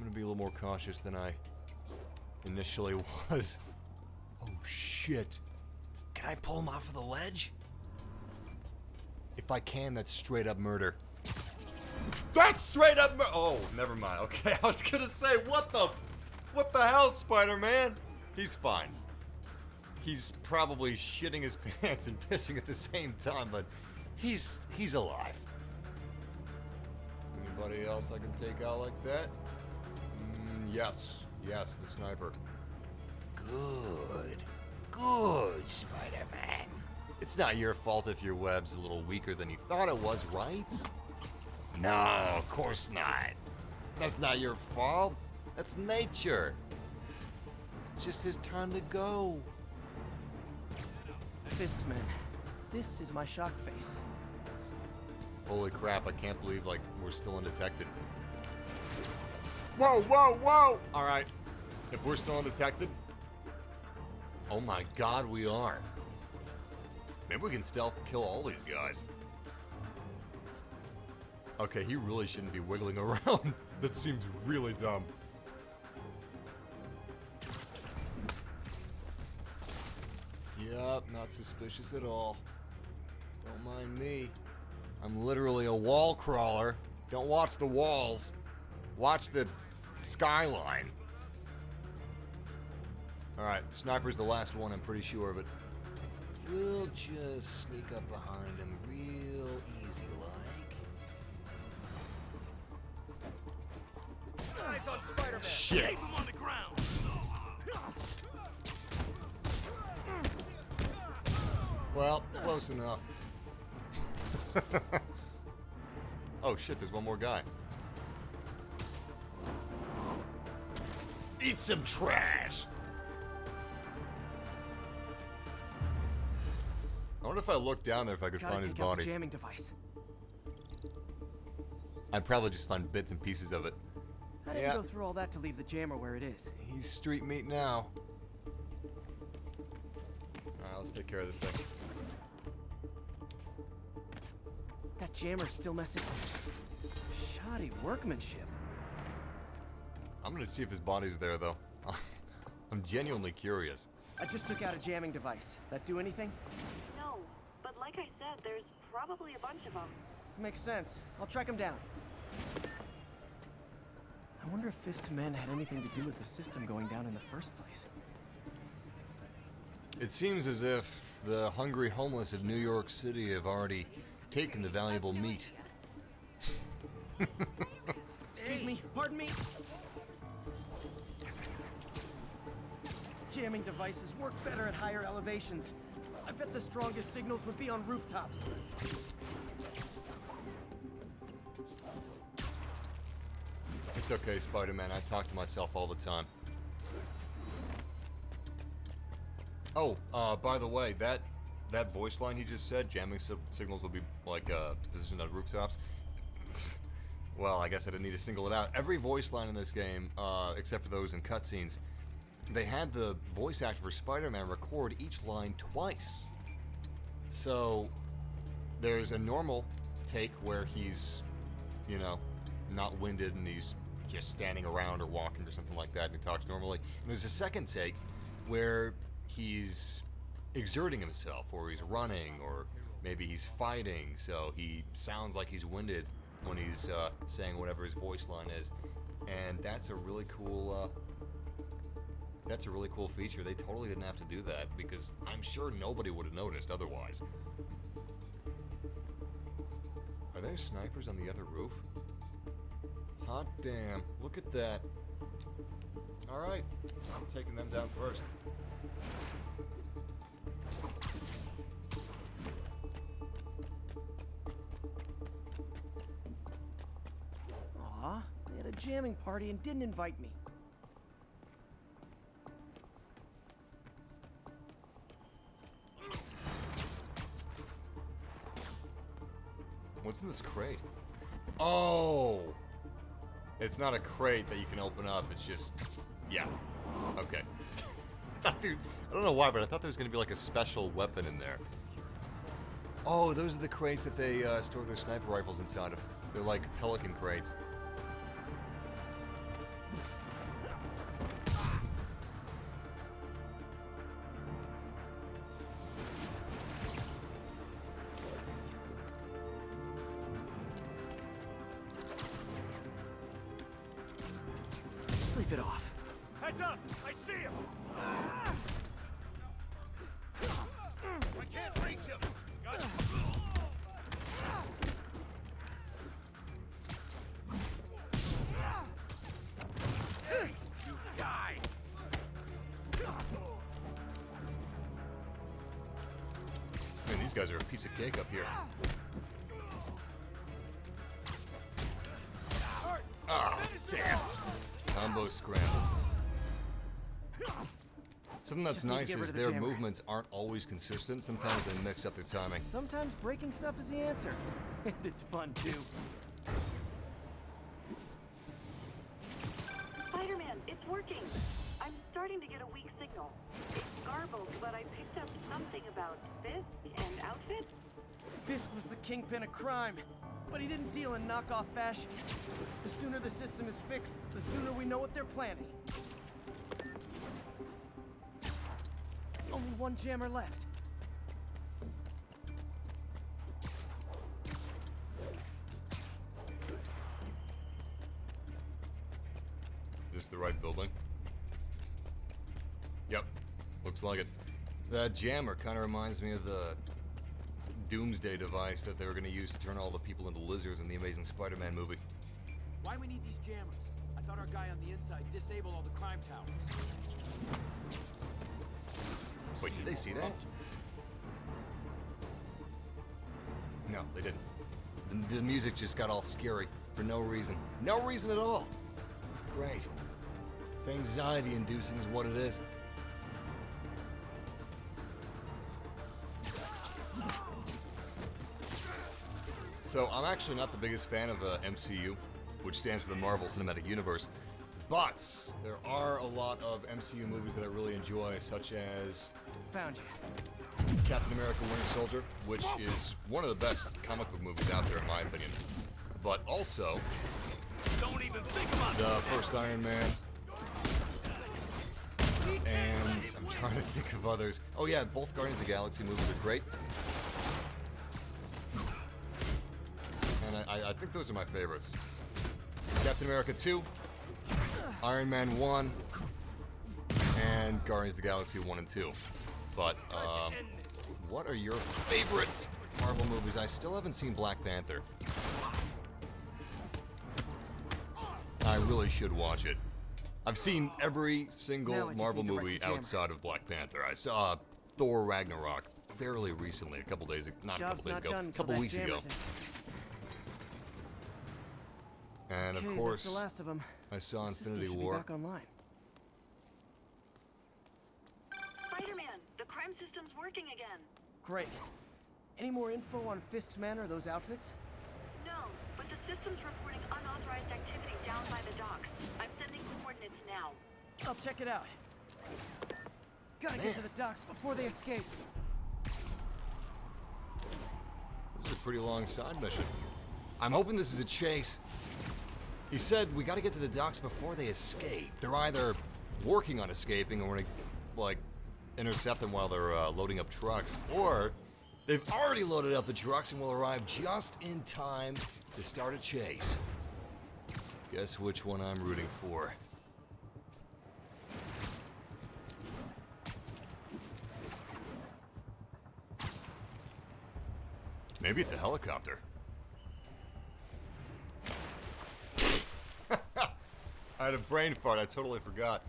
I'm gonna be a little more cautious than I initially was. Oh shit. Can I pull him off of the ledge? If I can, that's straight up murder. That's straight up murder! Oh, never mind. Okay, I was gonna say, what the hell, Spider-Man? He's fine. He's probably shitting his pants and pissing at the same time, but he's alive. Anybody else I can take out like that? Yes, the sniper. Good, Spider-Man. It's not your fault if your web's a little weaker than you thought it was, right? No, of course not. That's not your fault. That's nature. It's just his time to go. Fistman, this is my shock face. Holy crap, I can't believe, like, we're still undetected. Whoa! Alright, if we're still undetected... Oh my god, we are. Maybe we can stealth kill all these guys. Okay, he really shouldn't be wiggling around. That seems really dumb. Yup, not suspicious at all. Don't mind me. I'm literally a wall crawler. Don't watch the walls. Watch the skyline. Alright, sniper's the last one, I'm pretty sure of it. We'll just sneak up behind him real easy like. Shit! Keep him on the ground. Well, close enough. Oh shit, there's one more guy. Eat some trash! I wonder if I looked down there if I could find his Take out the body. jamming device. I'd probably just find bits and pieces of it. I didn't go through all that to leave the jammer where it is. He's street meat now. Alright, let's take care of this thing. That jammer's still messing. Shoddy workmanship. I'm gonna see if his body's there, though. I'm genuinely curious. I just took out a jamming device. That do anything? No, but like I said, there's probably a bunch of them. Makes sense. I'll track him down. I wonder if Fistmen had anything to do with the system going down in the first place. It seems as if the hungry homeless of New York City have already taken the valuable meat. Excuse me, pardon me. Jamming devices work better at higher elevations. I bet the strongest signals would be on rooftops. It's okay, Spider-Man. I talk to myself all the time. Oh, by the way, that voice line he just said, jamming signals will be like positioned on rooftops. Well, I guess I didn't need to single it out. Every voice line in this game, except for those in cutscenes, they had the voice actor for Spider-Man record each line twice. So there's a normal take where he's, you know, not winded and he's just standing around or walking or something like that and he talks normally. And there's a second take where he's exerting himself or he's running or maybe he's fighting, so he sounds like he's winded when he's saying whatever his voice line is. And that's a really cool feature. They totally didn't have to do that because I'm sure nobody would have noticed otherwise. Are there snipers on the other roof? Hot damn, look at that. Alright, I'm taking them down first. Aw, they had a jamming party and didn't invite me. What's in this crate? Oh! It's not a crate that you can open up, it's just... yeah. Okay. I don't know why, but I thought there was going to be like a special weapon in there. Oh, those are the crates that they store their sniper rifles inside of. They're like Pelican crates. keep it off. Heads up! I see him! I can't reach him! Got him! Hey, you die! Man, these guys are a piece of cake up here. Ah, damn. Combo scramble. Something that's Just need to nice get rid is of the their jammer. movements aren't always consistent. Sometimes they mix up their timing. Sometimes breaking stuff is the answer. And it's fun, too. Spider-Man, it's working. I'm starting to get a weak signal. It's garbled, but I picked up something about Fisk and outfit. Fisk was the kingpin of crime, but he didn't deal in knockoff fashion. The sooner the system is fixed, the sooner we know what they're planning. Only one jammer left. Is this the right building? Yep, looks like it. That jammer kind of reminds me of the doomsday device that they were going to use to turn all the people into lizards in the Amazing Spider-Man movie. Why we need these jammers? I thought our guy on the inside disabled all the crime towers. Wait, did they see that? No, they didn't. The music just got all scary for no reason. No reason at all. Great. It's anxiety-inducing is what it is. So, I'm actually not the biggest fan of the MCU, which stands for the Marvel Cinematic Universe, but there are a lot of MCU movies that I really enjoy, such as Found you. Captain America Winter Soldier, which is one of the best comic book movies out there in my opinion. But also, Don't even think about the first Iron Man, and I'm trying to think of others. Oh yeah, both Guardians of the Galaxy movies are great. And I think those are my favorites. Captain America 2, Iron Man 1, and Guardians of the Galaxy 1 and 2. But, what are your favorites Marvel movies? I still haven't seen Black Panther. I really should watch it. I've seen every Now single I just Marvel need to wreck movie the jammer. outside of Black Panther. I saw Thor Ragnarok fairly recently, a couple days, not a Job's couple days not ago, done a until couple that weeks ago. jammer's in. And Okay, of that's course, the last of them. I saw The system Infinity should be War. back online. Spider-Man, the crime system's working again. Great. Any more info on Fisk's men or those outfits? No, but the system's reporting unauthorized activity down by the docks. I'm sending coordinates now. I'll check it out. Gotta get to the docks before they escape. This is a pretty long side mission. I'm hoping this is a chase. He said we gotta get to the docks before they escape. They're either working on escaping or we're gonna, like, intercept them while they're loading up trucks, or they've already loaded up the trucks and will arrive just in time to start a chase. Guess which one I'm rooting for. Maybe it's a helicopter. I had a brain fart, I totally forgot.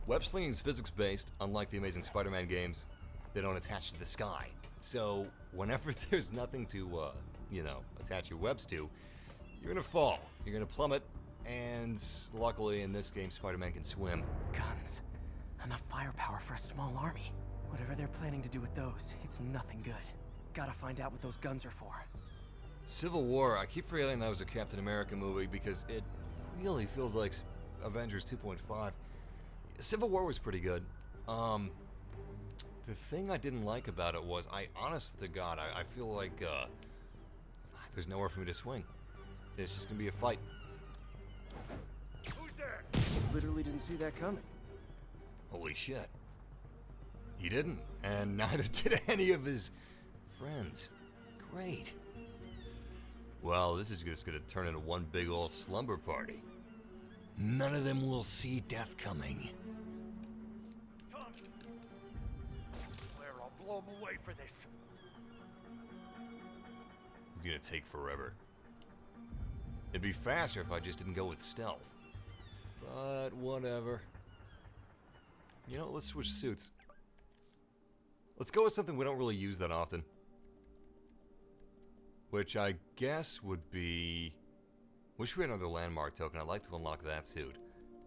Web slinging is physics-based, unlike the Amazing Spider-Man games. They don't attach to the sky. So, whenever there's nothing to, attach your webs to, you're gonna fall. You're gonna plummet, and luckily in this game, Spider-Man can swim. Guns. Enough firepower for a small army. Whatever they're planning to do with those, it's nothing good. Gotta find out what those guns are for. Civil War, I keep forgetting that was a Captain America movie because it really feels like Avengers 2.5. Civil War was pretty good. The thing I didn't like about it was, honest to God, I feel like there's nowhere for me to swing. It's just gonna be a fight. Who's there? Literally didn't see that coming. Holy shit. He didn't, and neither did any of his friends. Great. Well, this is just gonna turn into one big old slumber party. None of them will see death coming. Blair, I'll blow him away for this. It's gonna take forever. It'd be faster if I just didn't go with stealth. But whatever. You know, let's switch suits. Let's go with something we don't really use that often. Which I guess would be... Wish we had another landmark token. I'd like to unlock that suit.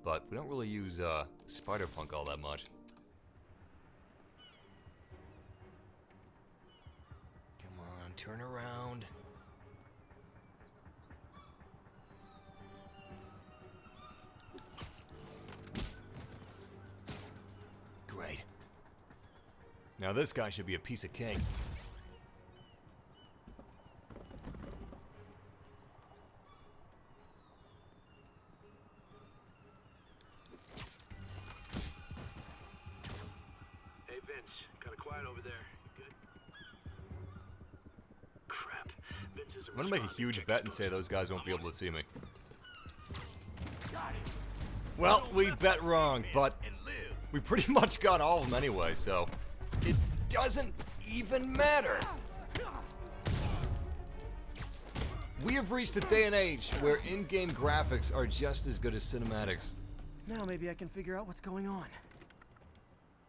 But we don't really use Spider-Punk all that much. Come on, turn around. Great. Now this guy should be a piece of cake. Hey, Vince. Kind of quiet over there. You good? Crap. Vince is I'm gonna make a huge bet and say those guys won't be able to see me. Well, we bet wrong, but we pretty much got all of them anyway, so it doesn't even matter. We have reached a day and age where in-game graphics are just as good as cinematics. Now maybe I can figure out what's going on.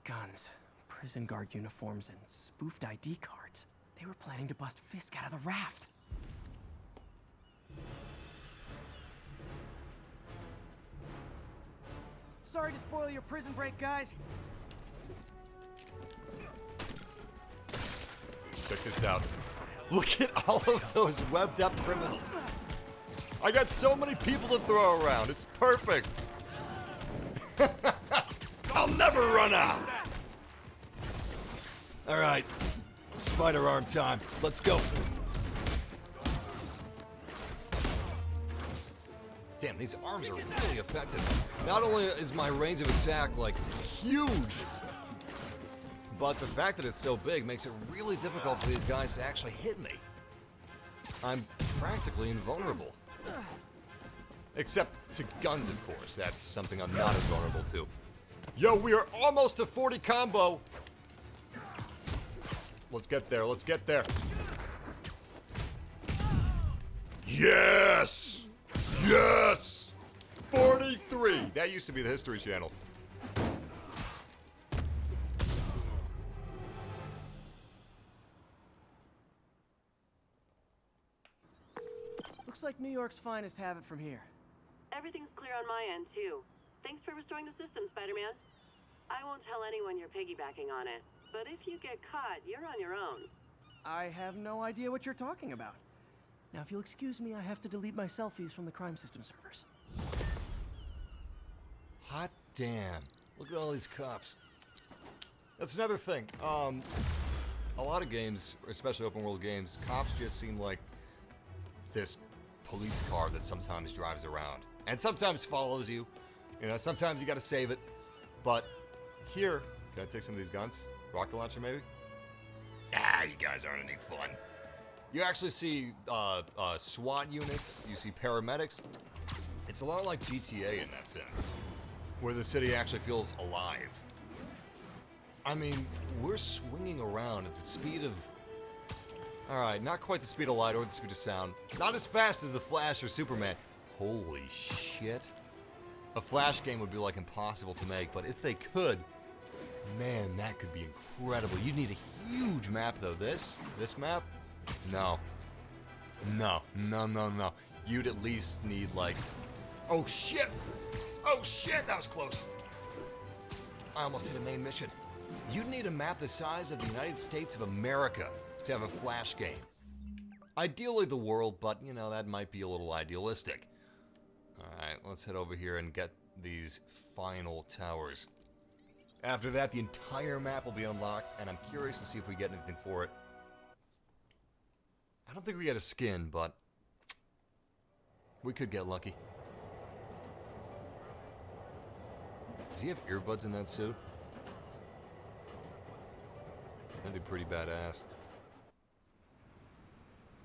Guns, prison guard uniforms, and spoofed ID cards. They were planning to bust Fisk out of the raft. Sorry to spoil your prison break, guys. Check this out. Look at all of those webbed up criminals. I got so many people to throw around. It's perfect. I'll never run out. All right. Spider arm time. Let's go. Damn, these arms are really effective. Not only is my range of attack, like, huge, but the fact that it's so big makes it really difficult for these guys to actually hit me. I'm practically invulnerable. Except to guns, of course. That's something I'm not invulnerable to. Yo, we are almost to 40 combo. Let's get there, let's get there. Yes! Yes! 43! That used to be the History Channel. Looks like New York's finest have it from here. Everything's clear on my end, too. Thanks for restoring the system, Spider-Man. I won't tell anyone you're piggybacking on it, but if you get caught, you're on your own. I have no idea what you're talking about. Now, if you'll excuse me, I have to delete my selfies from the crime system servers. Hot damn. Look at all these cops. That's another thing. A lot of games, especially open world games, cops just seem like this police car that sometimes drives around. And sometimes follows you. You know, sometimes you gotta save it. But here, can I take some of these guns? Rocket launcher, maybe? Ah, you guys aren't any fun. You actually see SWAT units, you see paramedics. It's a lot like GTA in that sense, where the city actually feels alive. I mean, we're swinging around at the speed of... Alright, not quite the speed of light or the speed of sound. Not as fast as the Flash or Superman. Holy shit. A Flash game would be like impossible to make, but if they could, man, that could be incredible. You'd need a huge map though. This map? No. No. You'd at least need like... Oh shit! Oh shit, that was close. I almost hit a main mission. You'd need a map the size of the United States of America to have a Flash game. Ideally the world, but you know, that might be a little idealistic. Alright, let's head over here and get these final towers. After that, the entire map will be unlocked, and I'm curious to see if we get anything for it. I don't think we get a skin, but we could get lucky. Does he have earbuds in that suit? That'd be pretty badass.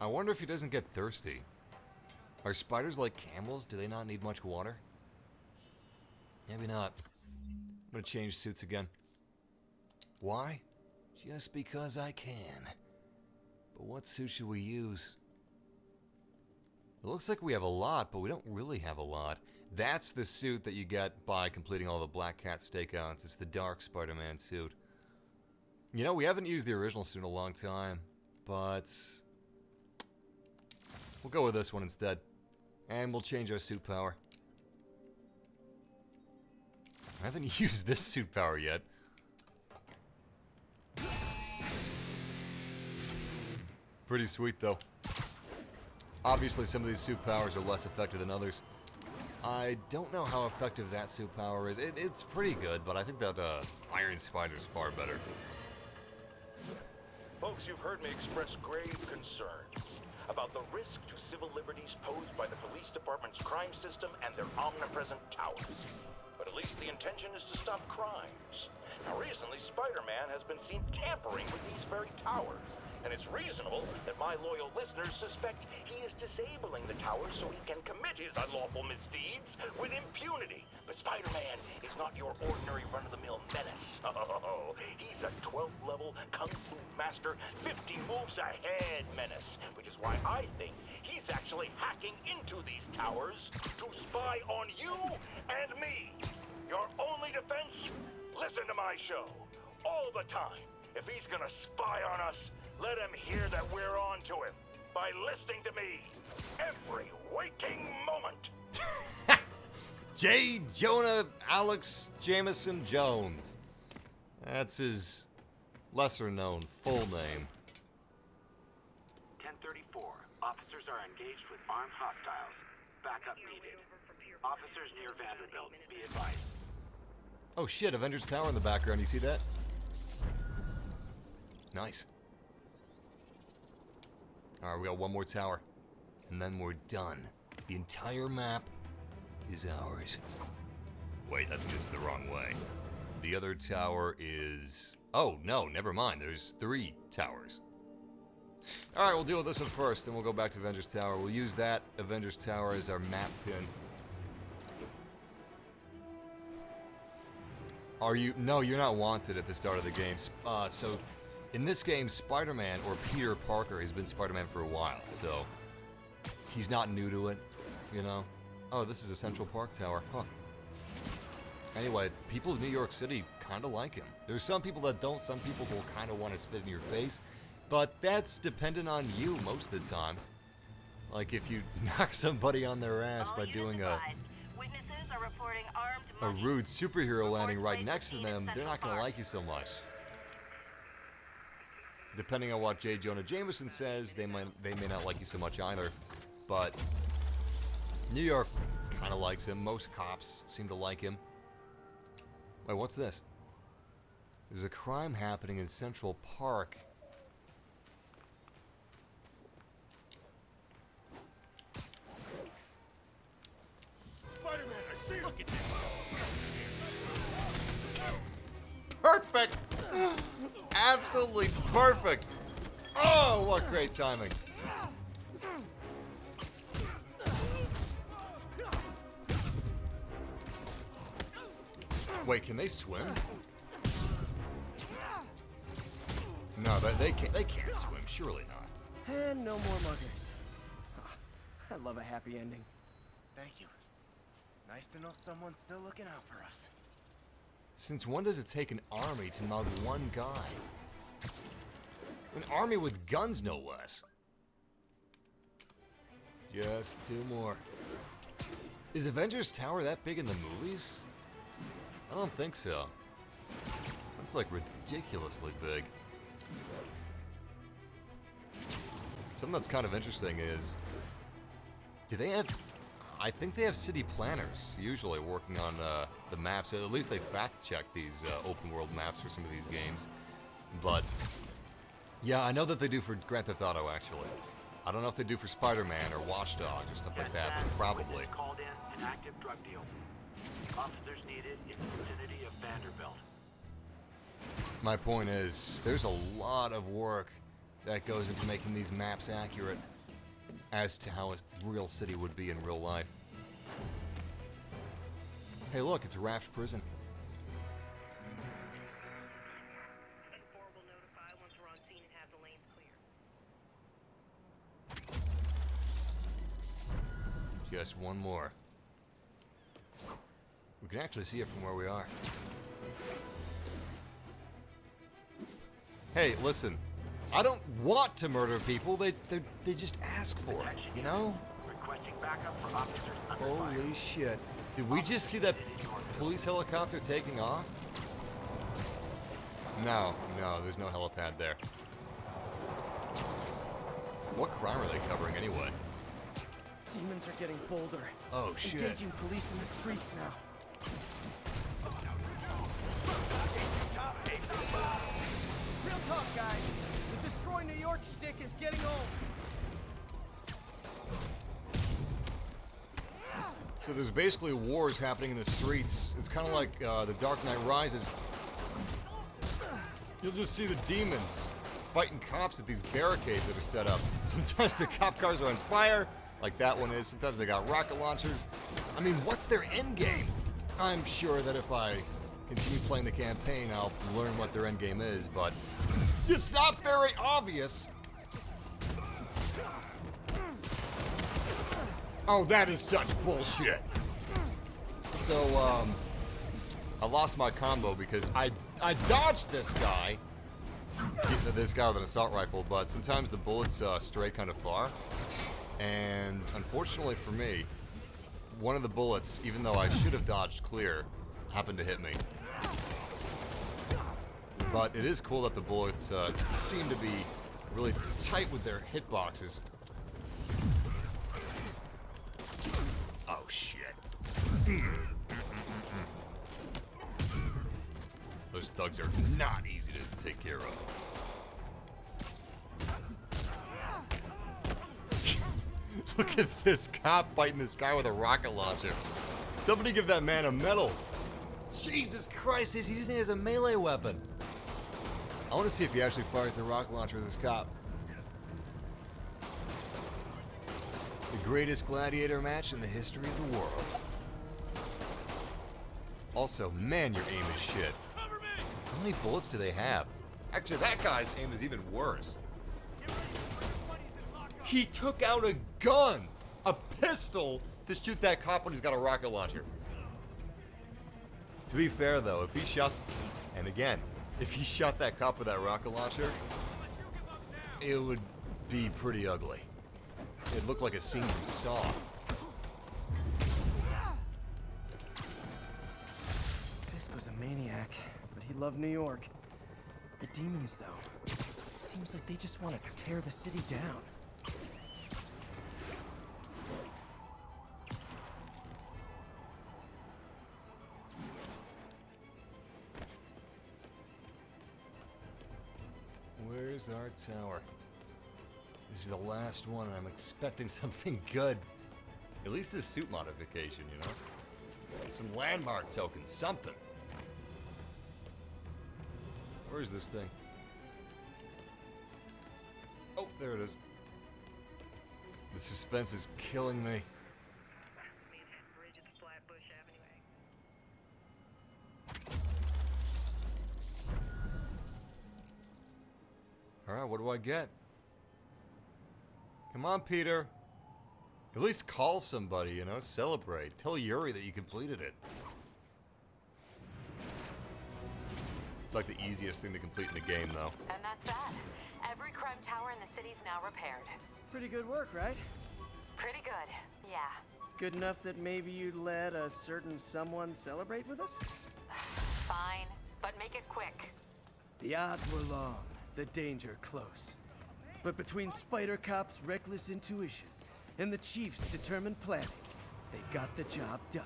I wonder if he doesn't get thirsty. Are spiders like camels? Do they not need much water? Maybe not. I'm gonna change suits again. Why? Just because I can. But what suit should we use? It looks like we have a lot, but we don't really have a lot. That's the suit that you get by completing all the Black Cat stakeouts. It's the Dark Spider-Man suit. You know, we haven't used the original suit in a long time, but we'll go with this one instead. And we'll change our suit power. I haven't used this suit power yet. Pretty sweet, though. Obviously, some of these suit powers are less effective than others. I don't know how effective that suit power is. It's pretty good, but I think that Iron Spider's far better. Folks, you've heard me express grave concerns about the risk to civil liberties posed by the police department's crime system and their omnipresent towers. But at least the intention is to stop crimes. Now, recently, Spider-Man has been seen tampering with these very towers. And it's reasonable that my loyal listeners suspect he is disabling the towers so he can commit his unlawful misdeeds with impunity. But Spider-Man is not your ordinary run-of-the-mill menace. Oh, he's a 12th level Kung Fu master, 50 moves ahead menace, which is why I think he's actually hacking into these towers to spy on you and me. Your only defense? Listen to my show all the time. If he's gonna spy on us, let him hear that we're on to him by listening to me every waking moment. J. Jonah Alex Jameson Jones. That's his lesser-known full name. 1034. Officers are engaged with armed hostiles. Backup needed. Officers near Vanderbilt. Be advised. Oh shit, Avengers Tower in the background. You see that? Nice. Alright, we got one more tower. And then we're done. The entire map is ours. Wait, I think this is the wrong way. The other tower is... Oh, no, never mind. There's 3 towers. Alright, we'll deal with this one first, then we'll go back to Avengers Tower. We'll use that Avengers Tower as our map pin. Are you... No, you're not wanted at the start of the game. So... In this game, Spider-Man, or Peter Parker, has been Spider-Man for a while, so he's not new to it, you know? Oh, this is a Central Park Tower, huh. Anyway, people of New York City kind of like him. There's some people that don't, some people will kind of want to spit in your face, but that's dependent on you most of the time. Like if you knock somebody on their ass by doing a rude superhero landing right next to them, they're not going to like you so much. Depending on what J. Jonah Jameson says, they may not like you so much either. But New York kind of likes him. Most cops seem to like him. Wait, what's this? There's a crime happening in Central Park. Spider-Man, I see you. Look at Perfect! Absolutely perfect! Oh, what great timing. Wait, can they swim? No, they can't swim, surely not. And no more muggers. I love a happy ending. Thank you. Nice to know someone's still looking out for us. Since when does it take an army to mug one guy? An army with guns, no less. Just 2 more. Is Avengers Tower that big in the movies? I don't think so. That's like ridiculously big. Something that's kind of interesting is, do they have... I think they have city planners usually working on the maps. At least they fact-check these open world maps for some of these games. But yeah, I know that they do for Grand Theft Auto actually. I don't know if they do for Spider-Man or Watch Dogs or stuff like that, but probably. Called in an active drug deal. Officers needed in the vicinity of Vanderbilt. My point is, there's a lot of work that goes into making these maps accurate as to how a real city would be in real life. Hey, look, it's a raft prison. Just one more. We can actually see it from where we are. Hey, listen. I don't want to murder people. They just ask for it, you know? Requesting backup for officers under fire. Holy shit. Did we just see that police helicopter taking off? No, there's no helipad there. What crime are they covering anyway? Demons are getting bolder. Oh, shit. Engaging police in the streets now. Real talk, guys. The Destroy New York shtick is getting old. So there's basically wars happening in the streets. It's kind of like The Dark Knight Rises. You'll just see the demons fighting cops at these barricades that are set up. Sometimes the cop cars are on fire, like that one is. Sometimes they got rocket launchers. I mean, what's their end game? I'm sure that if I continue playing the campaign, I'll learn what their end game is, but it's not very obvious. Oh, that is such bullshit. So, I lost my combo because I dodged this guy with an assault rifle, but sometimes the bullets stray kind of far. And unfortunately for me, one of the bullets, even though I should have dodged clear, happened to hit me. But it is cool that the bullets seem to be really tight with their hitboxes. Oh shit. Those thugs are not easy to take care of. Look at this cop fighting this guy with a rocket launcher. Somebody give that man a medal. Jesus Christ, he's using it as a melee weapon. I want to see if he actually fires the rocket launcher at this cop. The greatest gladiator match in the history of the world. Also, man, your aim is shit. How many bullets do they have? Actually, that guy's aim is even worse. He took out a gun, a pistol, to shoot that cop when he's got a rocket launcher. To be fair, though, if he shot that cop with that rocket launcher, it would be pretty ugly. It looked like a scene from Saw. Fisk was a maniac, but he loved New York. The demons, though, seems like they just want to tear the city down. Where's our tower? This is the last one, and I'm expecting something good. At least this suit modification, you know? Some landmark tokens, something. Where is this thing? Oh, there it is. The suspense is killing me. Alright, what do I get? Come on, Peter. At least call somebody, you know? Celebrate. Tell Yuri that you completed it. It's like the easiest thing to complete in the game, though. And that's that. Every crime tower in the city's now repaired. Pretty good work, right? Pretty good, yeah. Good enough that maybe you'd let a certain someone celebrate with us? Fine, but make it quick. The odds were long, the danger close. But between Spider Cop's reckless intuition and the Chief's determined planning, they got the job done.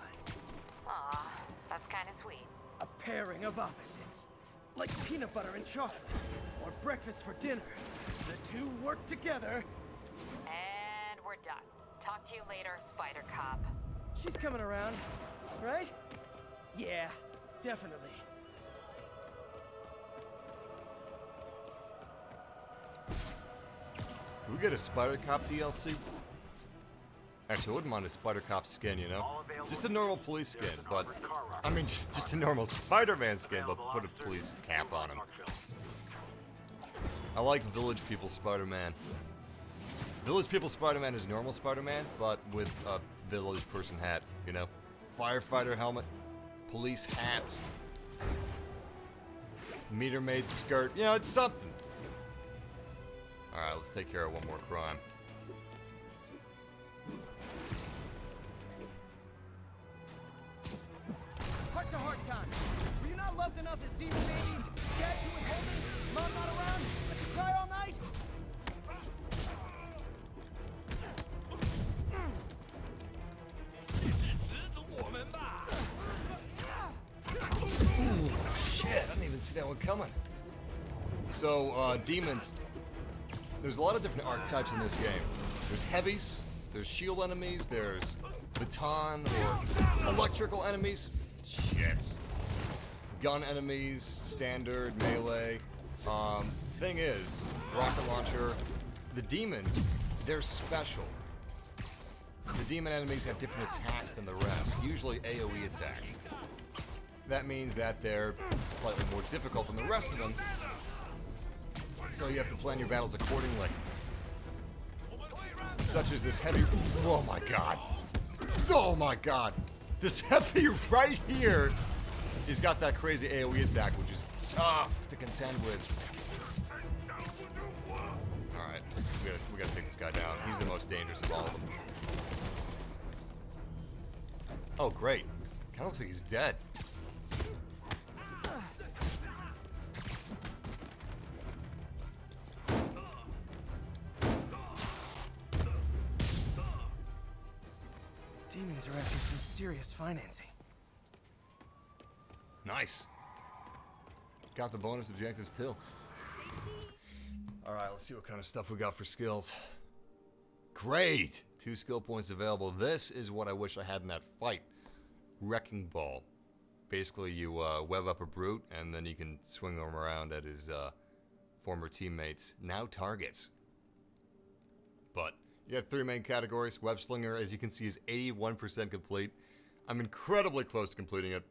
Aw, that's kind of sweet. A pairing of opposites. Like peanut butter and chocolate, or breakfast for dinner. The two work together. And we're done. Talk to you later, Spider Cop. She's coming around, right? Yeah, definitely. Do we get a Spider Cop DLC? Actually, I wouldn't mind a Spider Cop skin, you know? Just a normal police skin, but... I mean, just a normal Spider-Man skin, but put a police cap on him. I like Village People Spider-Man. Village People Spider-Man is normal Spider-Man, but with a village person hat, you know? Firefighter helmet, police hats, meter maid skirt, you know, it's something. Alright, let's take care of one more crime. Heart to heart time. Were you not loved enough as demon babies? Dad, you would hold me? Mom not around? Let you cry all night? Ooh, shit, I didn't even see that one coming. So, demons. There's a lot of different archetypes in this game. There's heavies, there's shield enemies, there's baton or electrical enemies. Shit. Gun enemies, standard, melee. Thing is, rocket launcher, the demons, they're special. The demon enemies have different attacks than the rest, usually AoE attacks. That means that they're slightly more difficult than the rest of them, so you have to plan your battles accordingly. Such as this heavy... Oh my god. Oh my god. This heavy right here, he's got that crazy AoE attack, which is tough to contend with. Alright, we gotta take this guy down. He's the most dangerous of all of them. Oh, great. Kinda looks like he's dead. Demons are after some serious financing. Nice. Got the bonus objectives too. Alright, let's see what kind of stuff we got for skills. Great! 2 skill points available. This is what I wish I had in that fight. Wrecking Ball. Basically, you web up a brute, and then you can swing him around at his former teammates, now targets. But you have 3 main categories. Web Slinger, as you can see, is 81% complete. I'm incredibly close to completing it.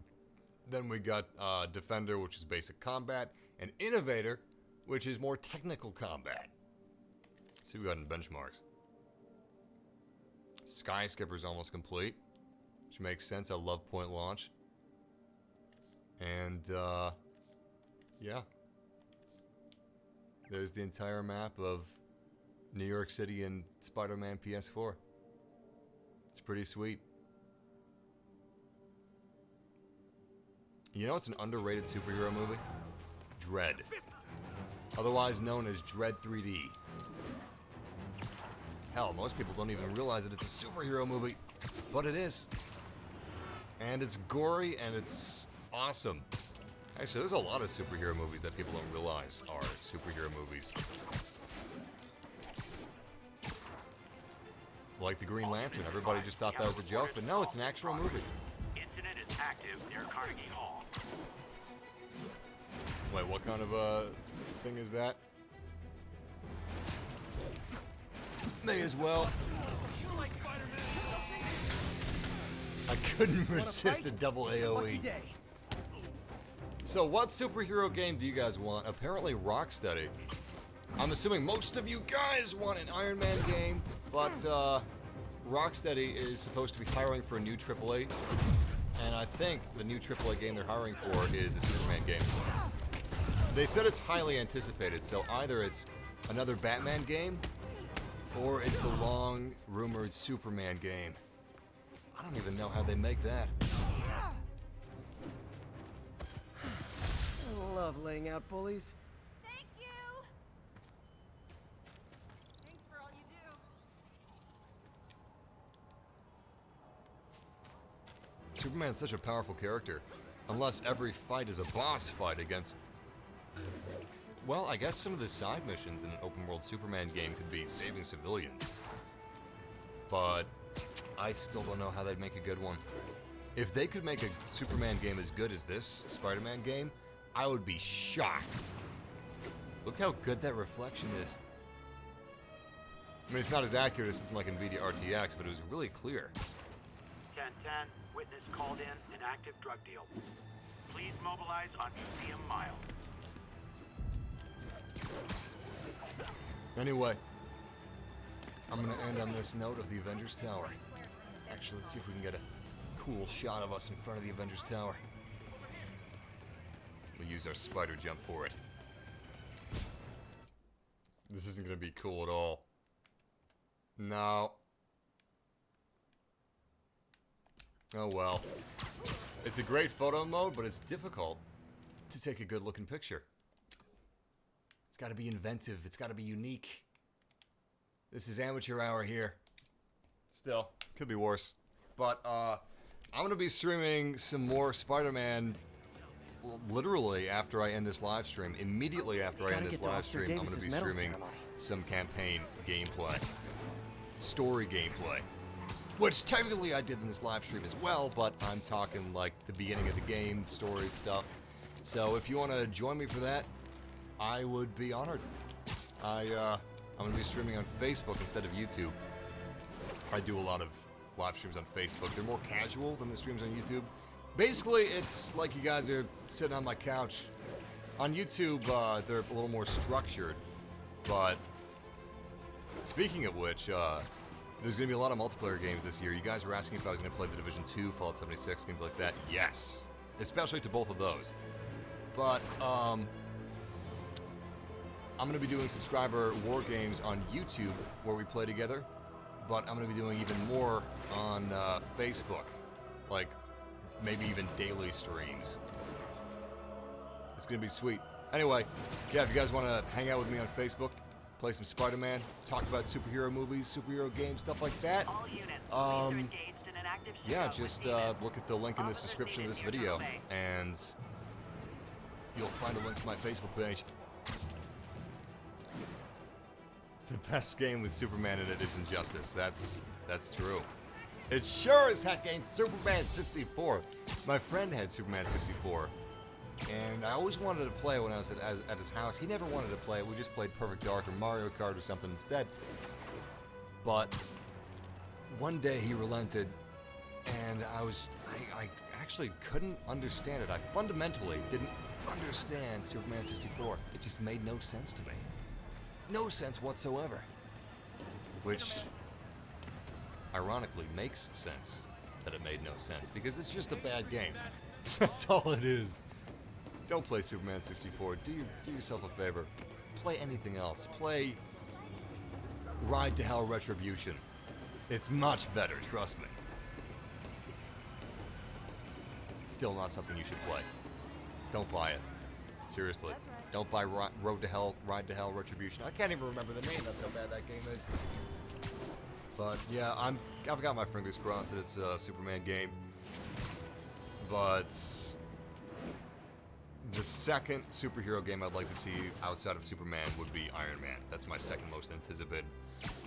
Then we got Defender, which is basic combat, and Innovator, which is more technical combat. Let's see what we got in benchmarks. Sky Skipper's almost complete, which makes sense. I love point launch. And, yeah. There's the entire map of New York City and Spider-Man PS4. It's pretty sweet. You know what's an underrated superhero movie? Dread. Otherwise known as Dread 3D. Hell, most people don't even realize that it's a superhero movie, but it is. And it's gory and it's awesome. Actually, there's a lot of superhero movies that people don't realize are superhero movies. Like the Green Lantern, everybody just thought that was a joke, but no, it's an actual movie. Incident is active near Carnegie Hall. Wait, what kind of thing is that? May as well. I couldn't resist a double AoE. So what superhero game do you guys want? Apparently Rocksteady. I'm assuming most of you guys want an Iron Man game, but Rocksteady is supposed to be hiring for a new AAA, and I think the new AAA game they're hiring for is a Superman game. They said it's highly anticipated, so either it's another Batman game, or it's the long-rumored Superman game. I don't even know how they make that. I love laying out bullies. Thank you! Thanks for all you do. Superman's such a powerful character, unless every fight is a boss fight against... Well, I guess some of the side missions in an open-world Superman game could be saving civilians. But I still don't know how they'd make a good one. If they could make a Superman game as good as this Spider-Man game, I would be shocked. Look how good that reflection is. I mean, it's not as accurate as something like NVIDIA RTX, but it was really clear. 10-10, witness called in an active drug deal. Please mobilize on Museum Mile. Anyway, I'm going to end on this note of the Avengers Tower. Actually, let's see if we can get a cool shot of us in front of the Avengers Tower. We'll use our spider jump for it. This isn't going to be cool at all. No. Oh well. It's a great photo mode, but it's difficult to take a good looking picture. It's got to be inventive. It's got to be unique. This is amateur hour here. Still, could be worse. But I'm going to be streaming some more Spider-Man literally after I end this live stream. Immediately after I end this live stream, I'm going to be streaming some campaign gameplay. Story gameplay. Which technically I did in this live stream as well, but I'm talking like the beginning of the game, story stuff. So if you want to join me for that, I would be honored. I'm going to be streaming on Facebook instead of YouTube. I do a lot of live streams on Facebook. They're more casual than the streams on YouTube. Basically, it's like you guys are sitting on my couch. On YouTube, they're a little more structured. But speaking of which, there's going to be a lot of multiplayer games this year. You guys were asking if I was going to play The Division 2, Fallout 76, games like that. Yes. Especially to both of those. But, I'm going to be doing subscriber war games on YouTube where we play together. But I'm going to be doing even more on Facebook. Like, maybe even daily streams. It's going to be sweet. Anyway, yeah, if you guys want to hang out with me on Facebook, play some Spider-Man, talk about superhero movies, superhero games, stuff like that. Yeah, just look at the link in this description of this video, and you'll find a link to my Facebook page. The best game with Superman in it is Injustice. That's true. It sure as heck ain't Superman 64. My friend had Superman 64. And I always wanted to play when I was at his house. He never wanted to play it. We just played Perfect Dark or Mario Kart or something instead. But one day he relented, and I actually couldn't understand it. I fundamentally didn't understand Superman 64. It just made no sense to me. No sense whatsoever. Which, ironically, makes sense that it made no sense, because it's just a bad game. That's all it is. Don't play Superman 64. Do yourself a favor. Play anything else. Play Ride to Hell Retribution. It's much better, trust me. Still not something you should play. Don't buy it. Seriously. Don't buy Ride to Hell Retribution. I can't even remember the name. That's how bad that game is. But yeah, I've got my fingers crossed that it's a Superman game. But the second superhero game I'd like to see outside of Superman would be Iron Man. That's my second most anticipated.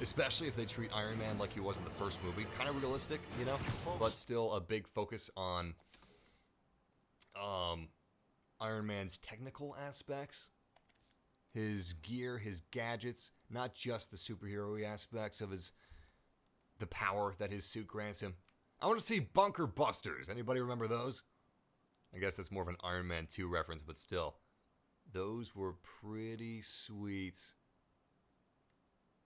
Especially if they treat Iron Man like he was in the first movie. Kind of realistic, you know? But still a big focus on Iron Man's technical aspects. His gear, his gadgets. Not just the superhero-y aspects of the power that his suit grants him. I want to see Bunker Busters. Anybody remember those? I guess that's more of an Iron Man 2 reference, but still. Those were pretty sweet.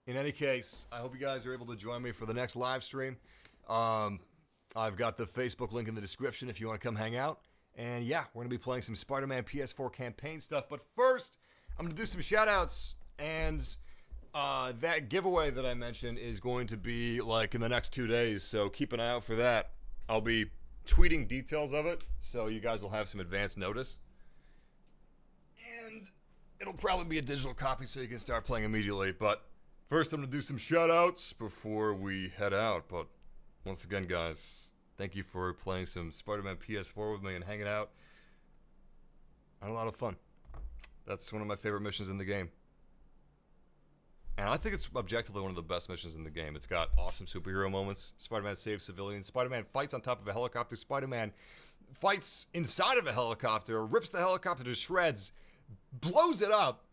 In any case, I hope you guys are able to join me for the next live stream. I've got the Facebook link in the description if you want to come hang out. And yeah, we're going to be playing some Spider-Man PS4 campaign stuff. But first, I'm going to do some shout-outs. And that giveaway that I mentioned is going to be like in the next 2 days. So keep an eye out for that. I'll be tweeting details of it, so you guys will have some advance notice. And it'll probably be a digital copy so you can start playing immediately. But first, I'm going to do some shout-outs before we head out. But once again, guys, thank you for playing some Spider-Man PS4 with me and hanging out. I had a lot of fun. That's one of my favorite missions in the game. And I think it's objectively one of the best missions in the game. It's got awesome superhero moments. Spider-Man saves civilians. Spider-Man fights on top of a helicopter. Spider-Man fights inside of a helicopter, rips the helicopter to shreds, blows it up.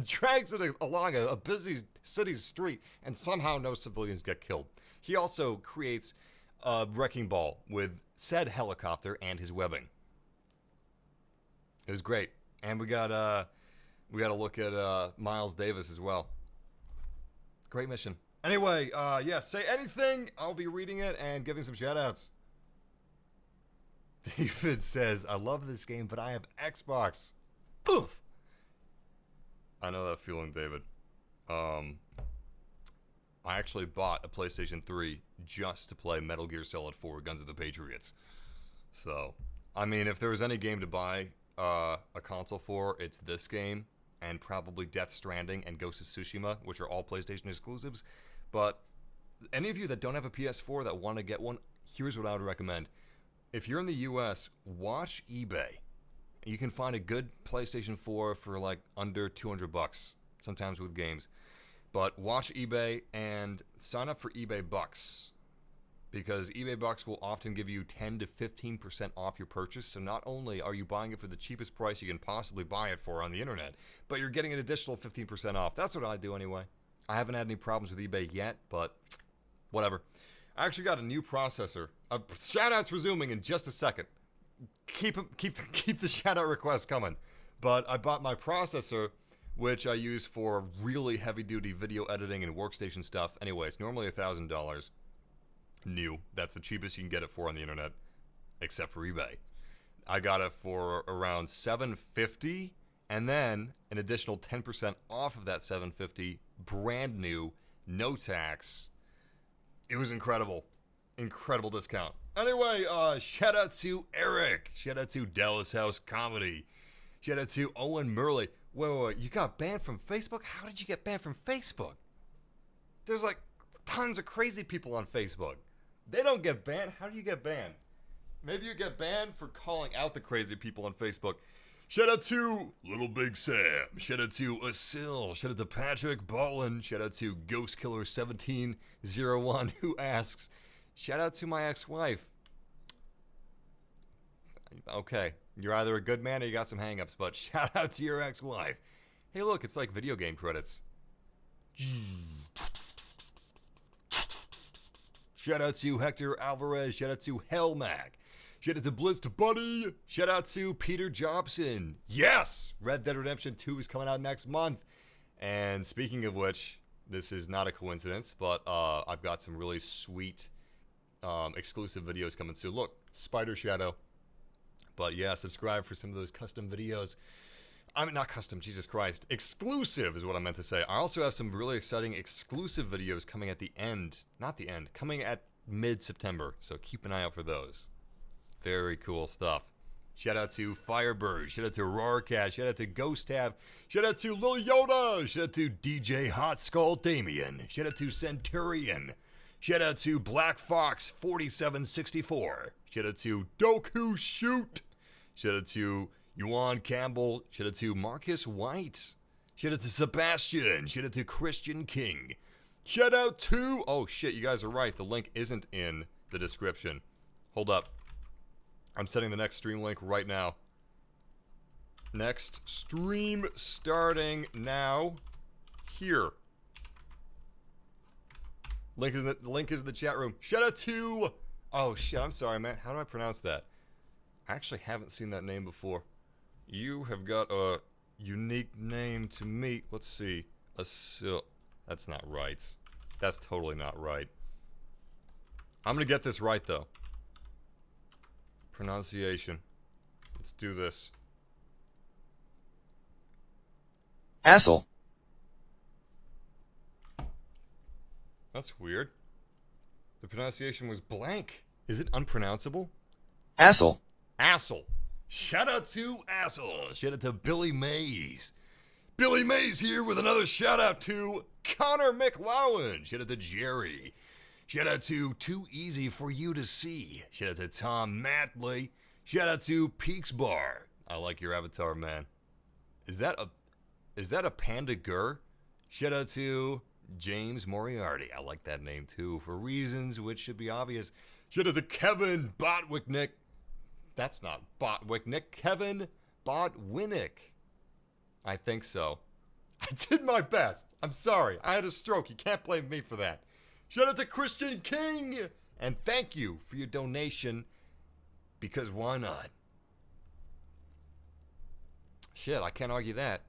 drags it along a busy city street, and somehow no civilians get killed. He also creates a wrecking ball with said helicopter and his webbing. It was great. And we got to look at Miles Davis as well. Great mission. Anyway, yeah, say anything. I'll be reading it and giving some shout-outs. David says, I love this game, but I have Xbox. Oof. I know that feeling, David. I actually bought a PlayStation 3 just to play Metal Gear Solid 4 Guns of the Patriots. So, I mean, if there was any game to buy a console for, it's this game, and probably Death Stranding and Ghost of Tsushima, which are all PlayStation exclusives. But any of you that don't have a PS4 that want to get one, here's what I would recommend. If you're in the US, watch eBay. You can find a good PlayStation 4 for like under $200, sometimes with games. But watch eBay and sign up for eBay Bucks, because eBay Bucks will often give you 10 to 15% off your purchase. So not only are you buying it for the cheapest price you can possibly buy it for on the internet, but you're getting an additional 15% off. That's what I do anyway. I haven't had any problems with eBay yet, but whatever. I actually got a new processor. Shoutouts resuming in just a second. Keep the shoutout requests coming. But I bought my processor, which I use for really heavy-duty video editing and workstation stuff. Anyway, it's normally $1,000 new. That's the cheapest you can get it for on the internet, except for eBay. I got it for around $750, and then an additional 10% off of that $750, brand new, no tax. It was incredible. Incredible discount. Anyway, shout out to Eric. Shout out to Dallas House Comedy. Shout out to Owen Murley. Wait, you got banned from Facebook? How did you get banned from Facebook? There's like tons of crazy people on Facebook. They don't get banned. How do you get banned? Maybe you get banned for calling out the crazy people on Facebook. Shout out to Little Big Sam. Shout out to Asil. Shout out to Patrick Ballin. Shout out to Ghost Killer 1701 who asks, shout out to my ex-wife. Okay, you're either a good man or you got some hang-ups, but shout out to your ex-wife. Hey, look, it's like video game credits. Shout out to Hector Alvarez. Shout out to Hellmac. Shout out to Blitzed Buddy. Shout out to Peter Jobson. Yes! Red Dead Redemption 2 is coming out next month. And speaking of which, this is not a coincidence, but I've got some really sweet exclusive videos coming soon. Look, Spider Shadow. But yeah, subscribe for some of those custom videos. I mean, not custom, Jesus Christ. Exclusive is what I meant to say. I also have some really exciting exclusive videos coming at the end. Not the end. Coming at mid-September. So keep an eye out for those. Very cool stuff. Shout out to Firebird. Shout out to Roarcat. Shout out to Ghost Tab. Shout out to Lil Yoda. Shout out to DJ Hot Skull Damien. Shout out to Centurion. Shout out to Black Fox 4764. Shout out to Doku Shoot. Shout out to Yuan Campbell. Shout out to Marcus White. Shout out to Sebastian. Shout out to Christian King. Shout out to... Oh shit, you guys are right. The link isn't in the description. Hold up. I'm setting the next stream link right now. Next stream starting now. Here. Link is in the chat room. Shout out to... Oh shit, I'm sorry, man. How do I pronounce that? I actually haven't seen that name before. You have got a unique name to me. Let's see. That's not right. That's totally not right. I'm gonna get this right though. Pronunciation. Let's do this. Assel. That's weird. The pronunciation was blank. Is it unpronounceable? Assel. Assel. Shout out to Assel. Shout out to Billy Mays. Billy Mays here with another shout out to Connor McLowan. Shout out to Jerry. Shout out to Too Easy For You To See. Shout out to Tom Matley. Shout out to Peaks Bar. I like your avatar, man. Is that a Panda Gur? Shout out to James Moriarty. I like that name too, for reasons which should be obvious. Shout out to Kevin Botwicknick. That's not Botwicknick. Kevin Botwinick. I think so. I did my best. I'm sorry. I had a stroke. You can't blame me for that. Shout out to Christian King. And thank you for your donation. Because why not? Shit, I can't argue that.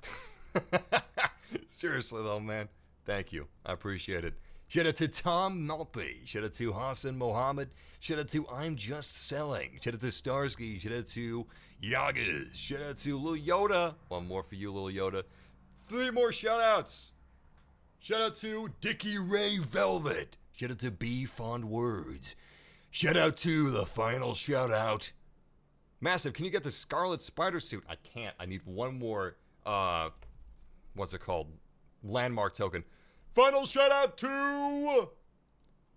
Seriously though, man. Thank you. I appreciate it. Shout out to Tom Malpe. Shout out to Hassan Mohammed. Shout out to I'm Just Selling. Shout out to Starsky. Shout out to Yagas. Shout out to Lil Yoda. One more for you, Lil Yoda. 3 more shout outs. Shout out to Dickie Ray Velvet. Shout out to B Fond Words. Shout out to the final shout out. Massive, can you get the Scarlet Spider suit? I can't. I need one more, what's it called? Landmark token. Final shout out to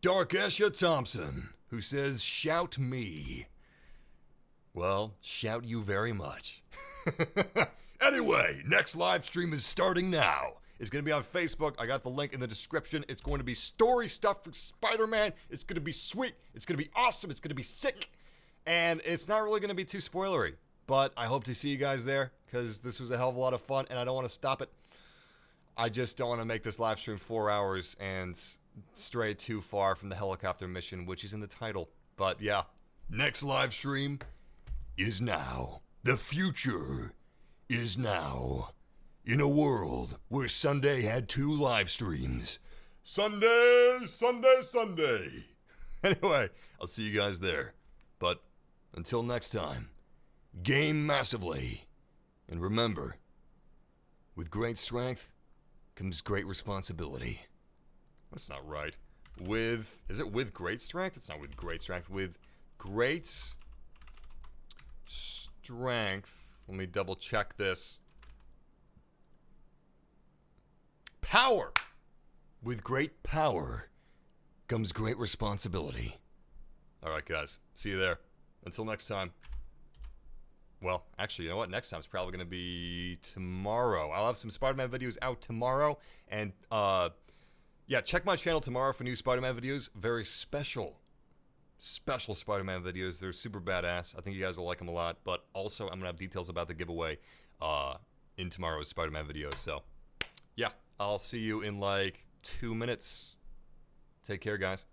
Darkesha Thompson, who says, shout me. Well, shout you very much. Anyway, next live stream is starting now. It's going to be on Facebook. I got the link in the description. It's going to be story stuff for Spider-Man. It's going to be sweet. It's going to be awesome. It's going to be sick. And it's not really going to be too spoilery. But I hope to see you guys there, because this was a hell of a lot of fun, and I don't want to stop it. I just don't want to make this live stream 4 hours and stray too far from the helicopter mission, which is in the title. But yeah, next live stream is now. The future is now. In a world where Sunday had 2 live streams. Sunday, Sunday, Sunday. Anyway, I'll see you guys there. But until next time, game massively. And remember, with great strength comes great responsibility. That's not right. Is it with great strength? It's not with great strength. With great strength. Let me double check this. Power. With great power comes great responsibility. All right, guys. See you there. Until next time. Well, actually, you know what? Next time is probably going to be tomorrow. I'll have some Spider-Man videos out tomorrow. And, yeah, check my channel tomorrow for new Spider-Man videos. Very special Spider-Man videos. They're super badass. I think you guys will like them a lot. But also, I'm going to have details about the giveaway in tomorrow's Spider-Man video. So, yeah, I'll see you in like 2 minutes. Take care, guys.